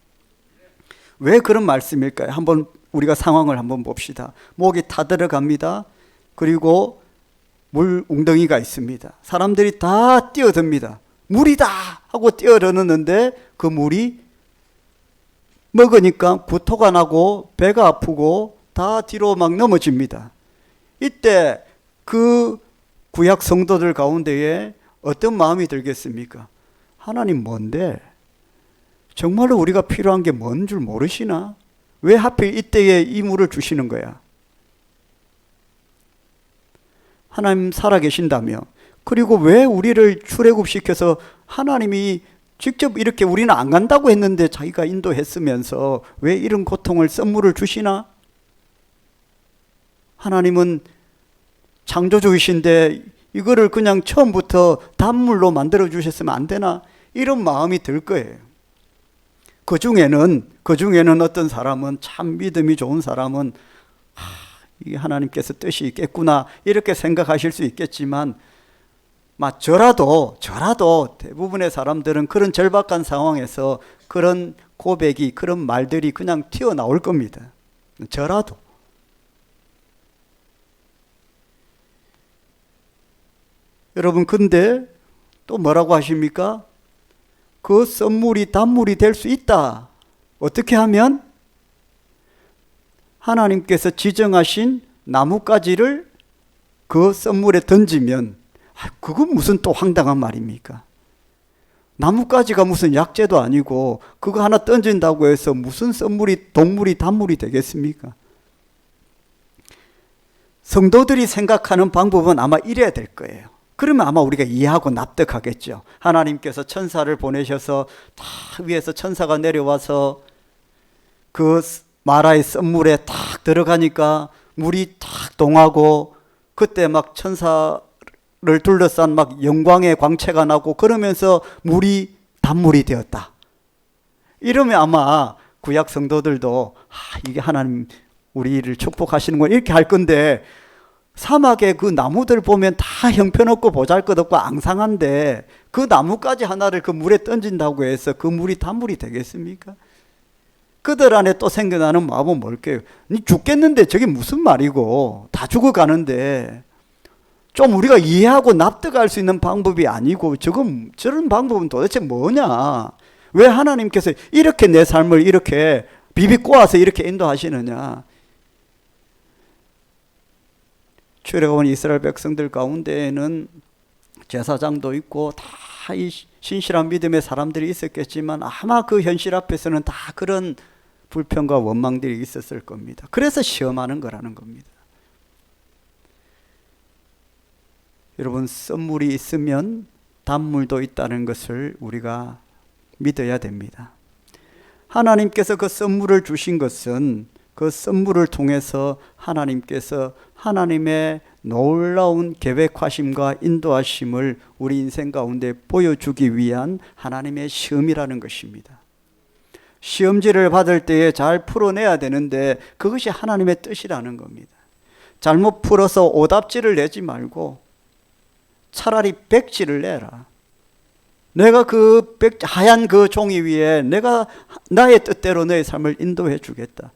왜 그런 말씀일까요? 한번 우리가 상황을 한번 봅시다. 목이 타들어갑니다. 그리고 물 웅덩이가 있습니다. 사람들이 다 뛰어듭니다. 물이다 하고 뛰어드는데 그 물이 먹으니까 구토가 나고 배가 아프고 다 뒤로 막 넘어집니다. 이때 그 구약 성도들 가운데에 어떤 마음이 들겠습니까? 하나님 뭔데? 정말로 우리가 필요한 게 뭔 줄 모르시나? 왜 하필 이때에 이 물을 주시는 거야? 하나님 살아계신다며. 그리고 왜 우리를 출애굽시켜서 하나님이 직접 이렇게 우리는 안 간다고 했는데 자기가 인도했으면서 왜 이런 고통을 선물을 주시나? 하나님은 창조주이신데 이거를 그냥 처음부터 단물로 만들어 주셨으면 안 되나? 이런 마음이 들 거예요. 그 중에는 어떤 사람은 참 믿음이 좋은 사람은 이게 하나님께서 뜻이 있겠구나 이렇게 생각하실 수 있겠지만 저라도 대부분의 사람들은 그런 절박한 상황에서 그런 고백이 그런 말들이 그냥 튀어나올 겁니다. 저라도. 여러분, 근데 또 뭐라고 하십니까? 그 선물이 단물이 될 수 있다. 어떻게 하면? 하나님께서 지정하신 나뭇가지를 그 선물에 던지면, 그건 무슨 또 황당한 말입니까? 나뭇가지가 무슨 약재도 아니고 그거 하나 던진다고 해서 무슨 선물이 동물이 단물이 되겠습니까? 성도들이 생각하는 방법은 아마 이래야 될 거예요. 그러면 아마 우리가 이해하고 납득하겠죠. 하나님께서 천사를 보내셔서 다 위에서 천사가 내려와서 그 마라의 썬물에 탁 들어가니까 물이 탁 동하고 그때 막 천사를 둘러싼 막 영광의 광채가 나고 그러면서 물이 단물이 되었다. 이러면 아마 구약 성도들도 이게 하나님 우리를 축복하시는 걸 이렇게 할 건데 사막의 그 나무들 보면 다 형편없고 보잘것없고 앙상한데 그 나뭇가지 하나를 그 물에 던진다고 해서 그 물이 단물이 되겠습니까? 그들 안에 또 생겨나는 마음은 뭘까요? 니 죽겠는데 저게 무슨 말이고 다 죽어가는데 좀 우리가 이해하고 납득할 수 있는 방법이 아니고 저런 방법은 도대체 뭐냐? 왜 하나님께서 이렇게 내 삶을 이렇게 비비 꼬아서 이렇게 인도하시느냐? 출애굽한 이스라엘 백성들 가운데에는 제사장도 있고 다 이 신실한 믿음의 사람들이 있었겠지만 아마 그 현실 앞에서는 다 그런 불평과 원망들이 있었을 겁니다. 그래서 시험하는 거라는 겁니다. 여러분, 썸물이 있으면 단물도 있다는 것을 우리가 믿어야 됩니다. 하나님께서 그 썸물을 주신 것은 그 썸물을 통해서 하나님께서 하나님의 놀라운 계획하심과 인도하심을 우리 인생 가운데 보여주기 위한 하나님의 시험이라는 것입니다. 시험지를 받을 때에 잘 풀어내야 되는데 그것이 하나님의 뜻이라는 겁니다. 잘못 풀어서 오답지를 내지 말고 차라리 백지를 내라. 내가 그 하얀 그 종이 위에 내가 나의 뜻대로 너의 삶을 인도해 주겠다.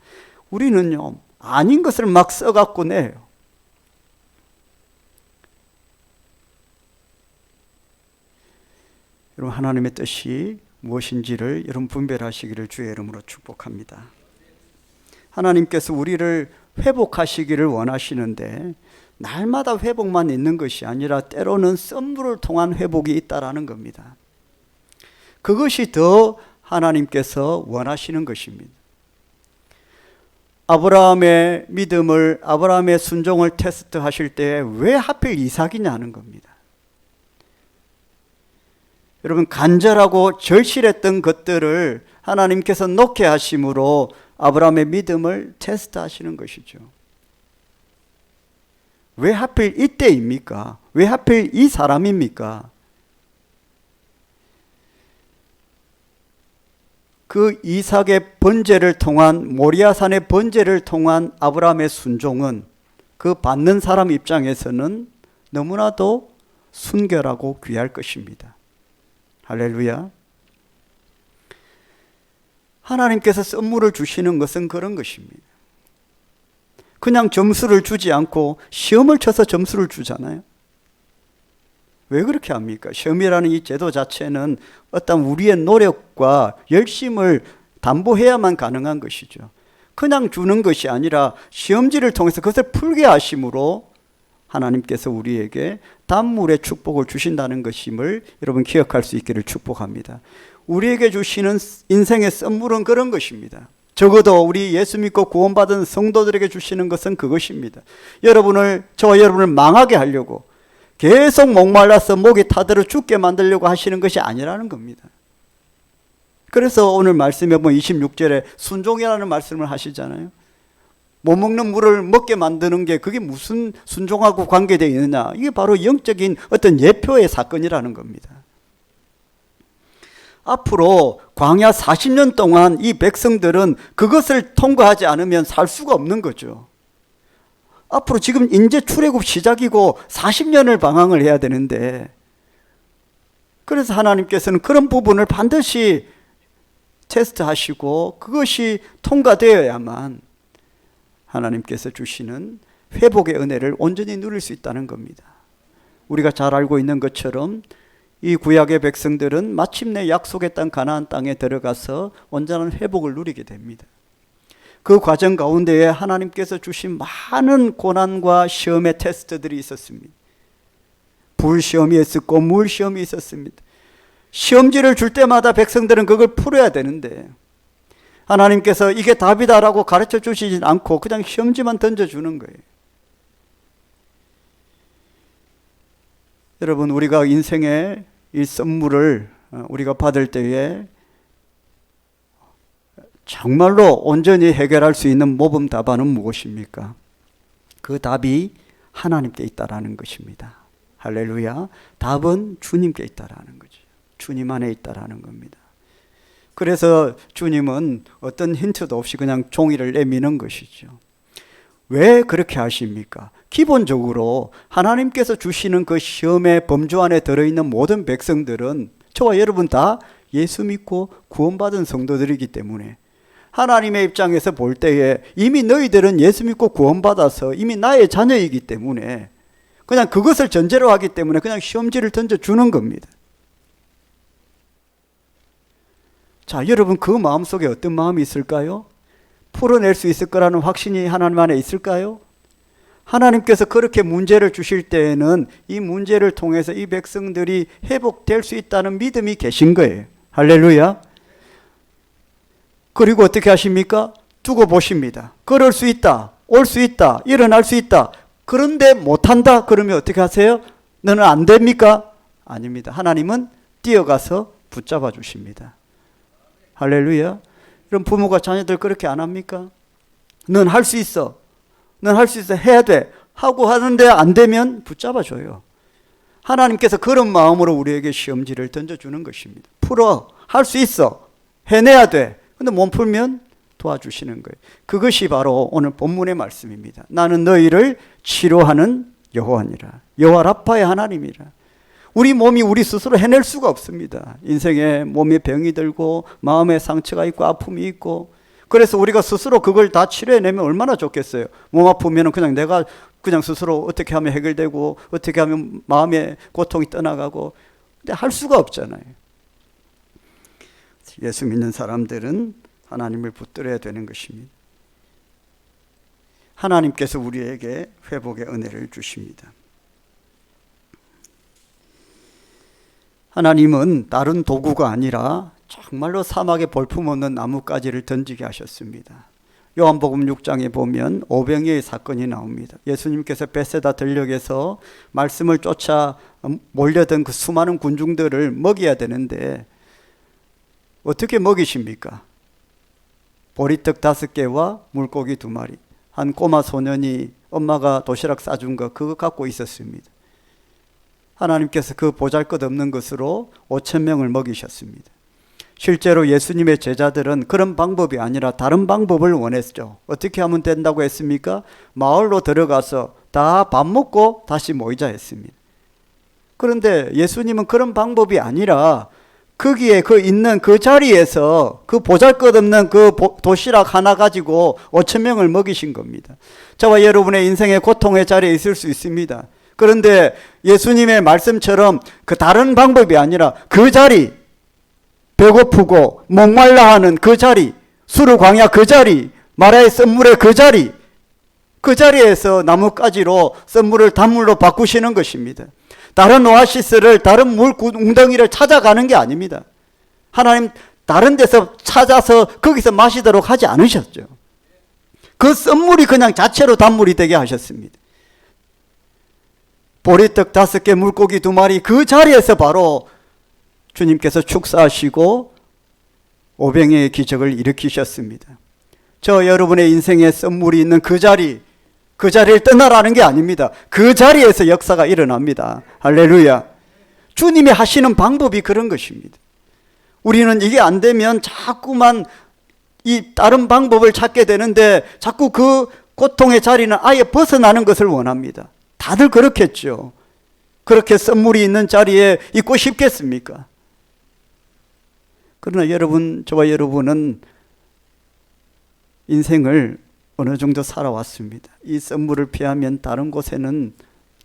우리는요, 아닌 것을 막 써갖고 내요. 여러분, 하나님의 뜻이 무엇인지를 여러분 분별하시기를 주의 이름으로 축복합니다. 하나님께서 우리를 회복하시기를 원하시는데 날마다 회복만 있는 것이 아니라 때로는 썸물을 통한 회복이 있다라는 겁니다. 그것이 더 하나님께서 원하시는 것입니다. 아브라함의 믿음을, 아브라함의 순종을 테스트하실 때 왜 하필 이삭이냐는 겁니다. 여러분, 간절하고 절실했던 것들을 하나님께서 놓게 하심으로 아브라함의 믿음을 테스트하시는 것이죠. 왜 하필 이때입니까? 왜 하필 이 사람입니까? 그 이삭의 번제를 통한, 모리아산의 번제를 통한 아브라함의 순종은 그 받는 사람 입장에서는 너무나도 순결하고 귀할 것입니다. 할렐루야. 하나님께서 선물을 주시는 것은 그런 것입니다. 그냥 점수를 주지 않고 시험을 쳐서 점수를 주잖아요. 왜 그렇게 합니까? 시험이라는 이 제도 자체는 어떤 우리의 노력과 열심을 담보해야만 가능한 것이죠. 그냥 주는 것이 아니라 시험지를 통해서 그것을 풀게 하심으로 하나님께서 우리에게 단물의 축복을 주신다는 것임을 여러분 기억할 수 있기를 축복합니다. 우리에게 주시는 인생의 선물은 그런 것입니다. 적어도 우리 예수 믿고 구원받은 성도들에게 주시는 것은 그것입니다. 저와 여러분을 망하게 하려고, 계속 목말라서 목이 타들어 죽게 만들려고 하시는 것이 아니라는 겁니다. 그래서 오늘 말씀에 보면 26절에 순종이라는 말씀을 하시잖아요. 못 먹는 물을 먹게 만드는 게 그게 무슨 순종하고 관계되어 있느냐. 이게 바로 영적인 어떤 예표의 사건이라는 겁니다. 앞으로 광야 40년 동안 이 백성들은 그것을 통과하지 않으면 살 수가 없는 거죠. 앞으로 지금 이제 출애굽 시작이고 40년을 방황을 해야 되는데, 그래서 하나님께서는 그런 부분을 반드시 테스트하시고 그것이 통과되어야만 하나님께서 주시는 회복의 은혜를 온전히 누릴 수 있다는 겁니다. 우리가 잘 알고 있는 것처럼 이 구약의 백성들은 마침내 약속의 땅 가나안 땅에 들어가서 온전한 회복을 누리게 됩니다. 그 과정 가운데에 하나님께서 주신 많은 고난과 시험의 테스트들이 있었습니다. 불시험이 있었고 물시험이 있었습니다. 시험지를 줄 때마다 백성들은 그걸 풀어야 되는데 하나님께서 이게 답이다라고 가르쳐 주시진 않고 그냥 시험지만 던져주는 거예요. 여러분, 우리가 인생의 이 선물을 우리가 받을 때에 정말로 온전히 해결할 수 있는 모범 답안은 무엇입니까? 그 답이 하나님께 있다라는 것입니다. 할렐루야. 답은 주님께 있다라는 거죠. 주님 안에 있다라는 겁니다. 그래서 주님은 어떤 힌트도 없이 그냥 종이를 내미는 것이죠. 왜 그렇게 하십니까? 기본적으로 하나님께서 주시는 그 시험의 범주 안에 들어있는 모든 백성들은 저와 여러분 다 예수 믿고 구원받은 성도들이기 때문에 하나님의 입장에서 볼 때에 이미 너희들은 예수 믿고 구원받아서 이미 나의 자녀이기 때문에 그냥 그것을 전제로 하기 때문에 그냥 시험지를 던져주는 겁니다. 자, 여러분 그 마음속에 어떤 마음이 있을까요? 풀어낼 수 있을 거라는 확신이 하나님 안에 있을까요? 하나님께서 그렇게 문제를 주실 때에는 이 문제를 통해서 이 백성들이 회복될 수 있다는 믿음이 계신 거예요. 할렐루야. 그리고 어떻게 하십니까? 두고 보십니다. 걸을 수 있다, 올 수 있다, 일어날 수 있다. 그런데 못한다 그러면 어떻게 하세요? 너는 안 됩니까? 아닙니다. 하나님은 뛰어가서 붙잡아 주십니다. 할렐루야. 그럼 부모가 자녀들 그렇게 안 합니까? 넌 할 수 있어. 넌 할 수 있어. 해야 돼. 하고 하는데 안 되면 붙잡아 줘요. 하나님께서 그런 마음으로 우리에게 시험지를 던져주는 것입니다. 풀어. 할 수 있어. 해내야 돼. 근데 못 풀면 도와주시는 거예요. 그것이 바로 오늘 본문의 말씀입니다. 나는 너희를 치료하는 여호와니라. 여호와 라파의 하나님이라. 우리 몸이 우리 스스로 해낼 수가 없습니다. 인생에 몸에 병이 들고 마음에 상처가 있고 아픔이 있고, 그래서 우리가 스스로 그걸 다 치료해내면 얼마나 좋겠어요. 몸 아프면 그냥 내가 그냥 스스로 어떻게 하면 해결되고 어떻게 하면 마음의 고통이 떠나가고, 근데 할 수가 없잖아요. 예수 믿는 사람들은 하나님을 붙들어야 되는 것입니다. 하나님께서 우리에게 회복의 은혜를 주십니다. 하나님은 다른 도구가 아니라 정말로 사막에 볼품없는 나뭇가지를 던지게 하셨습니다. 요한복음 6장에 보면 오병이의 사건이 나옵니다. 예수님께서 베세다 들녘에서 말씀을 쫓아 몰려든 그 수많은 군중들을 먹여야 되는데 어떻게 먹이십니까? 보리떡 5개와 물고기 2마리. 한 꼬마 소년이 엄마가 도시락 싸준 거 그거 갖고 있었습니다. 하나님께서 그 보잘것없는 것으로 5,000명을 먹이셨습니다. 실제로 예수님의 제자들은 그런 방법이 아니라 다른 방법을 원했죠. 어떻게 하면 된다고 했습니까? 마을로 들어가서 다 밥 먹고 다시 모이자 했습니다. 그런데 예수님은 그런 방법이 아니라 거기에 그 있는 그 자리에서 그 보잘것없는 그 도시락 하나 가지고 5,000명을 먹이신 겁니다. 저와 여러분의 인생의 고통의 자리에 있을 수 있습니다. 그런데 예수님의 말씀처럼 그 다른 방법이 아니라 그 자리, 배고프고 목말라 하는 그 자리, 수르 광야 그 자리, 마라의 썬물의 그 자리, 그 자리에서 나뭇가지로 썬물을 단물로 바꾸시는 것입니다. 다른 오아시스를, 다른 물 웅덩이를 찾아가는 게 아닙니다. 하나님 다른 데서 찾아서 거기서 마시도록 하지 않으셨죠. 그 썬물이 그냥 자체로 단물이 되게 하셨습니다. 보리떡 5개, 물고기 2마리 그 자리에서 바로 주님께서 축사하시고 오병이의 기적을 일으키셨습니다. 저 여러분의 인생에 썬물이 있는 그 자리, 그 자리를 떠나라는 게 아닙니다. 그 자리에서 역사가 일어납니다. 할렐루야. 주님이 하시는 방법이 그런 것입니다. 우리는 이게 안 되면 자꾸만 이 다른 방법을 찾게 되는데 자꾸 그 고통의 자리는 아예 벗어나는 것을 원합니다. 다들 그렇겠죠. 그렇게 썬물이 있는 자리에 있고 싶겠습니까? 그러나 여러분, 저와 여러분은 인생을 어느 정도 살아왔습니다. 이 썬물을 피하면 다른 곳에는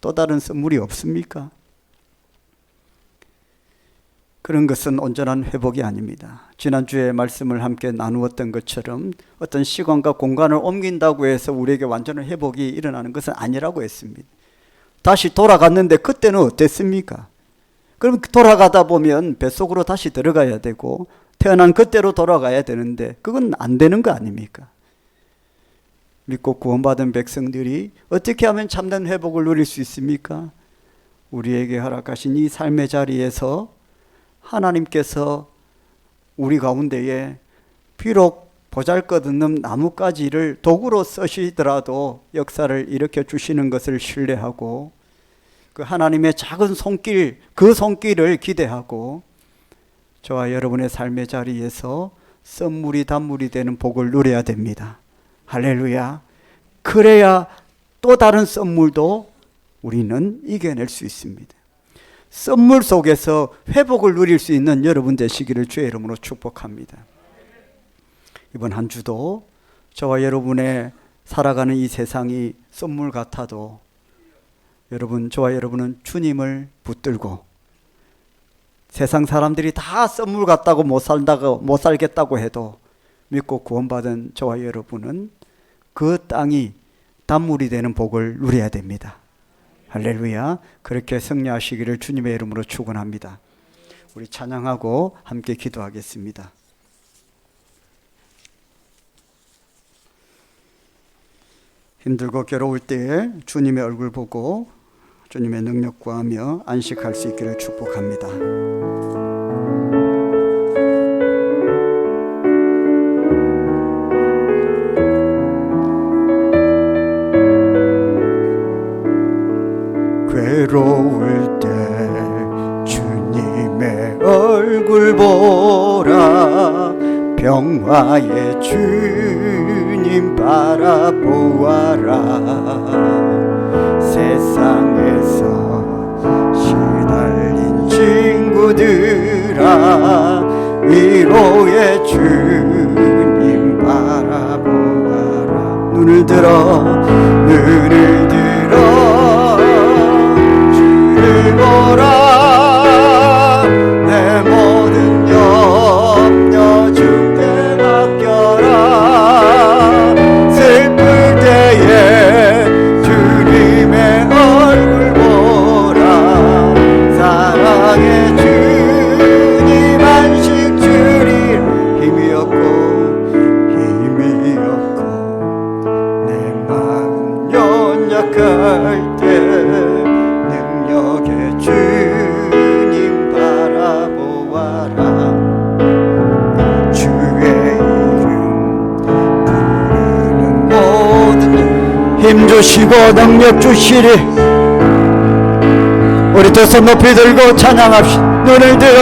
또 다른 썬물이 없습니까? 그런 것은 온전한 회복이 아닙니다. 지난주에 말씀을 함께 나누었던 것처럼 어떤 시간과 공간을 옮긴다고 해서 우리에게 완전한 회복이 일어나는 것은 아니라고 했습니다. 다시 돌아갔는데 그때는 어땠습니까? 그럼 돌아가다 보면 뱃속으로 다시 들어가야 되고 태어난 그때로 돌아가야 되는데 그건 안 되는 거 아닙니까? 믿고 구원받은 백성들이 어떻게 하면 참된 회복을 누릴 수 있습니까? 우리에게 허락하신 이 삶의 자리에서 하나님께서 우리 가운데에 비록 보잘것없는 나뭇가지를 도구로 쓰시더라도 역사를 일으켜 주시는 것을 신뢰하고 그 하나님의 작은 손길, 그 손길을 기대하고 저와 여러분의 삶의 자리에서 썬물이 단물이 되는 복을 누려야 됩니다. 할렐루야. 그래야 또 다른 썬물도 우리는 이겨낼 수 있습니다. 썬물 속에서 회복을 누릴 수 있는 여러분 되시기를 주의 이름으로 축복합니다. 이번 한 주도 저와 여러분의 살아가는 이 세상이 썬물 같아도 여러분, 저와 여러분은 주님을 붙들고 세상 사람들이 다 썬물 같다고 못 살겠다고 해도 믿고 구원받은 저와 여러분은 그 땅이 단물이 되는 복을 누려야 됩니다. 할렐루야. 그렇게 승리하시기를 주님의 이름으로 축원합니다. 우리 찬양하고 함께 기도하겠습니다. 힘들고 괴로울 때에 주님의 얼굴 보고 주님의 능력 구하며 안식할 수 있기를 축복합니다. 괴로울 때 주님의 얼굴 보라, 평화의 주님 바라보아라. 세상에서 시달린 친구들아, 위로의 주님 바라보아라. 눈을 들어 주를 보라. 내 모든 염려 주께 맡겨라. 슬플 때에 주님의 얼굴 보라. 사랑의 주님 안식 주리. 힘이 없고 내 마음 연약할 때 능력의 주님 바라보아라. 주의 이름 부르는 모든 힘 주시고 능력 주시리. 우리 두 손 높이 들고 찬양합시다. 눈을 들어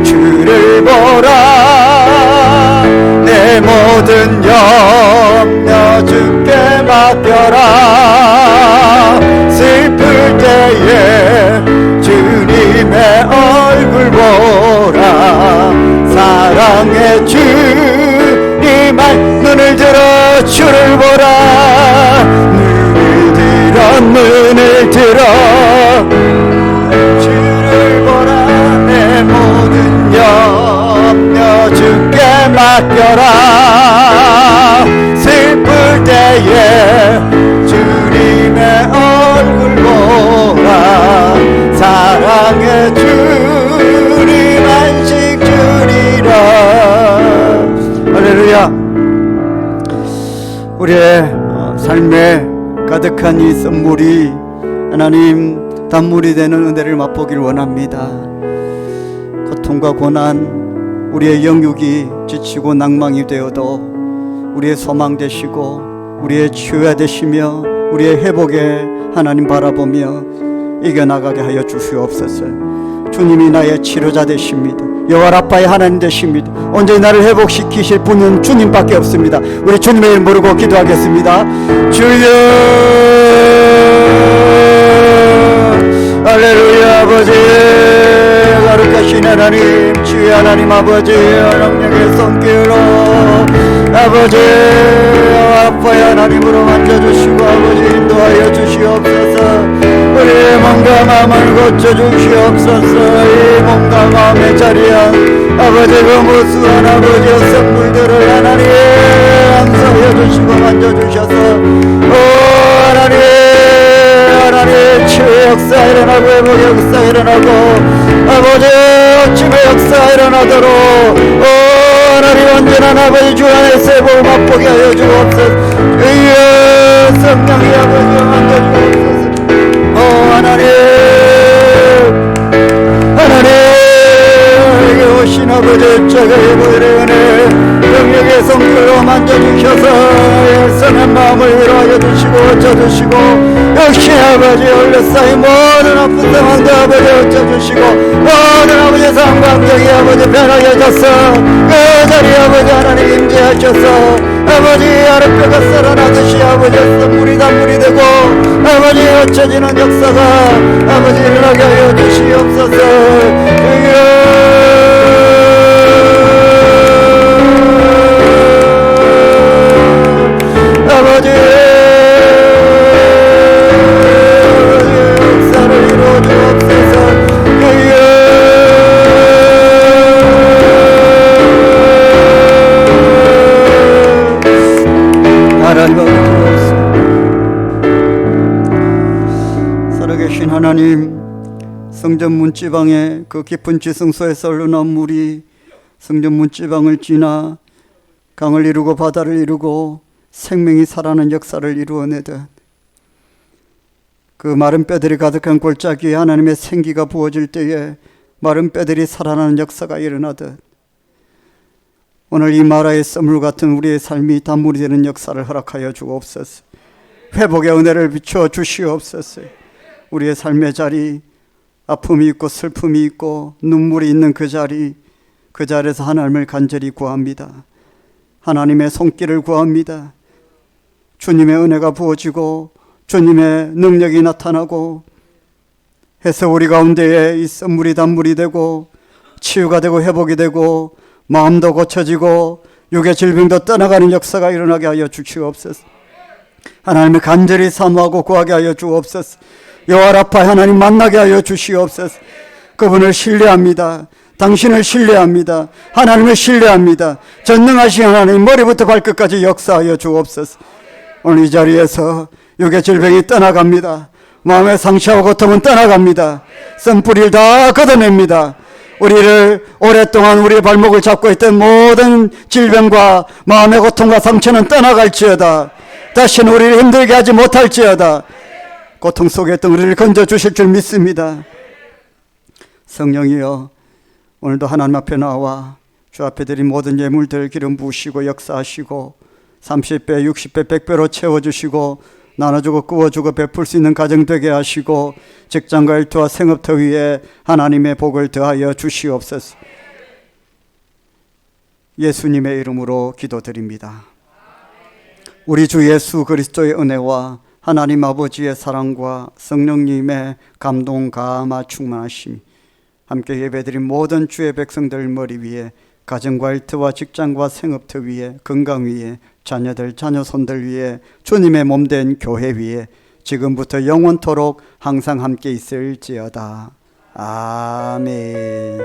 주를 보라. 내 모든 염려 주께 맡겨라. 슬플 때에 주님의 얼굴 보라. 사랑의 주님 눈을 들어 주를 보라. 눈을 들어 주를 보라. 내 모든 염려 주께 맡겨라. 슬플 때에 주님의 얼굴 보라. 사랑의 주님 안식 주리라. 할렐루야. 우리의 삶에 가득한 이 선물이 하나님 단물이 되는 은혜를 맛보기를 원합니다. 고통과 고난, 우리의 영육이 지치고 낭망이 되어도 우리의 소망 되시고 우리의 치유가 되시며 우리의 회복에 하나님 바라보며 이겨나가게 하여 주시옵소서. 주님이 나의 치료자 되십니다. 여호와 라파의 하나님 되십니다. 언제 나를 회복시키실 분은 주님밖에 없습니다. 우리 주님의 이름 부르고 기도하겠습니다. 주여, 할렐루야. 아버지 거룩하신 하나님, 주의 하나님 아버지 능력의 손길로 아버지 아파의 하나님으로 만져주시고 아버지 인도하여 주시옵소서. 우리의 몸과 마음을 고쳐주시옵소서. 이 몸과 마음의 자리에 아버지 그 무수한 아버지의 선물들을 하나님 감사해 주시고 만져주셔서 오 하나님 치유의 역사 일어나고 회복의 역사 일어나고 아버지 어침의 역사 일어나도록 오 하나님 언제나 아버지 주 안에서의 복을 맛보게 하여 주옵소서. 주여 성령의 아버지 만져주옵소서. 오 하나님 에게 오신 아버지 자가의 보혈의 은혜 능력의 손길로 만져주셔서 선한 마음을 위로하여 주시고 어쩌주시고 역시 아버지 올려쌓인 모든 아픈 상황도 아버지 어쩌주시고 모든 아버지 상관적이 아버지 변하게 하셔서 그 자리에 아버지 하나님 임재하셔서 아버지 아랫뼈가 살아나듯이 아버지 선물이 단물이 되고 아버지 어쩌지는 역사가 아버지 일어나게 하여 주시옵소서. 아버지 역사를 이루어 주옵소서. 하나님, 성전 문지방에 그 깊은 지성소에서 흘러나온 물이 성전 문지방을 지나 강을 이루고 바다를 이루고 생명이 살아나는 역사를 이루어내듯 그 마른 뼈들이 가득한 골짜기에 하나님의 생기가 부어질 때에 마른 뼈들이 살아나는 역사가 일어나듯 오늘 이 마라의 썰물 같은 우리의 삶이 단물이 되는 역사를 허락하여 주옵소서. 회복의 은혜를 비추어 주시옵소서. 우리의 삶의 자리, 아픔이 있고 슬픔이 있고 눈물이 있는 그 자리에서 하나님을 간절히 구합니다. 하나님의 손길을 구합니다. 주님의 은혜가 부어지고 주님의 능력이 나타나고 해서 우리 가운데에 이 썰물이 단물이 되고 치유가 되고 회복이 되고 마음도 고쳐지고 육의 질병도 떠나가는 역사가 일어나게 하여 주시옵소서. 하나님을 간절히 사모하고 구하게 하여 주옵소서. 여호와 라파 하나님 만나게 하여 주시옵소서. 그분을 신뢰합니다. 당신을 신뢰합니다. 하나님을 신뢰합니다. 전능하신 하나님 머리부터 발끝까지 역사하여 주옵소서. 오늘 이 자리에서 육의 질병이 떠나갑니다. 마음의 상처와 고통은 떠나갑니다. 썬뿌리를 다 걷어냅니다. 우리를 오랫동안 우리의 발목을 잡고 있던 모든 질병과 마음의 고통과 상처는 떠나갈지어다. 다시는 우리를 힘들게 하지 못할지어다. 고통 속에 있던 우리를 건져주실 줄 믿습니다. 성령이여, 오늘도 하나님 앞에 나와 주 앞에 드린 모든 예물들 기름 부으시고 역사하시고 30배, 60배, 100배로 채워주시고 나눠주고 구워주고 베풀 수 있는 가정 되게 하시고 직장과 일터와 생업터 위에 하나님의 복을 더하여 주시옵소서. 예수님의 이름으로 기도드립니다. 우리 주 예수 그리스도의 은혜와 하나님 아버지의 사랑과 성령님의 감동 감화 충만하심이 함께 예배드린 모든 주의 백성들 머리 위에 가정과 일터와 직장과 생업터 위에 건강 위에 자녀들 자녀손들 위에 주님의 몸된 교회 위에 지금부터 영원토록 항상 함께 있을지어다. 아멘.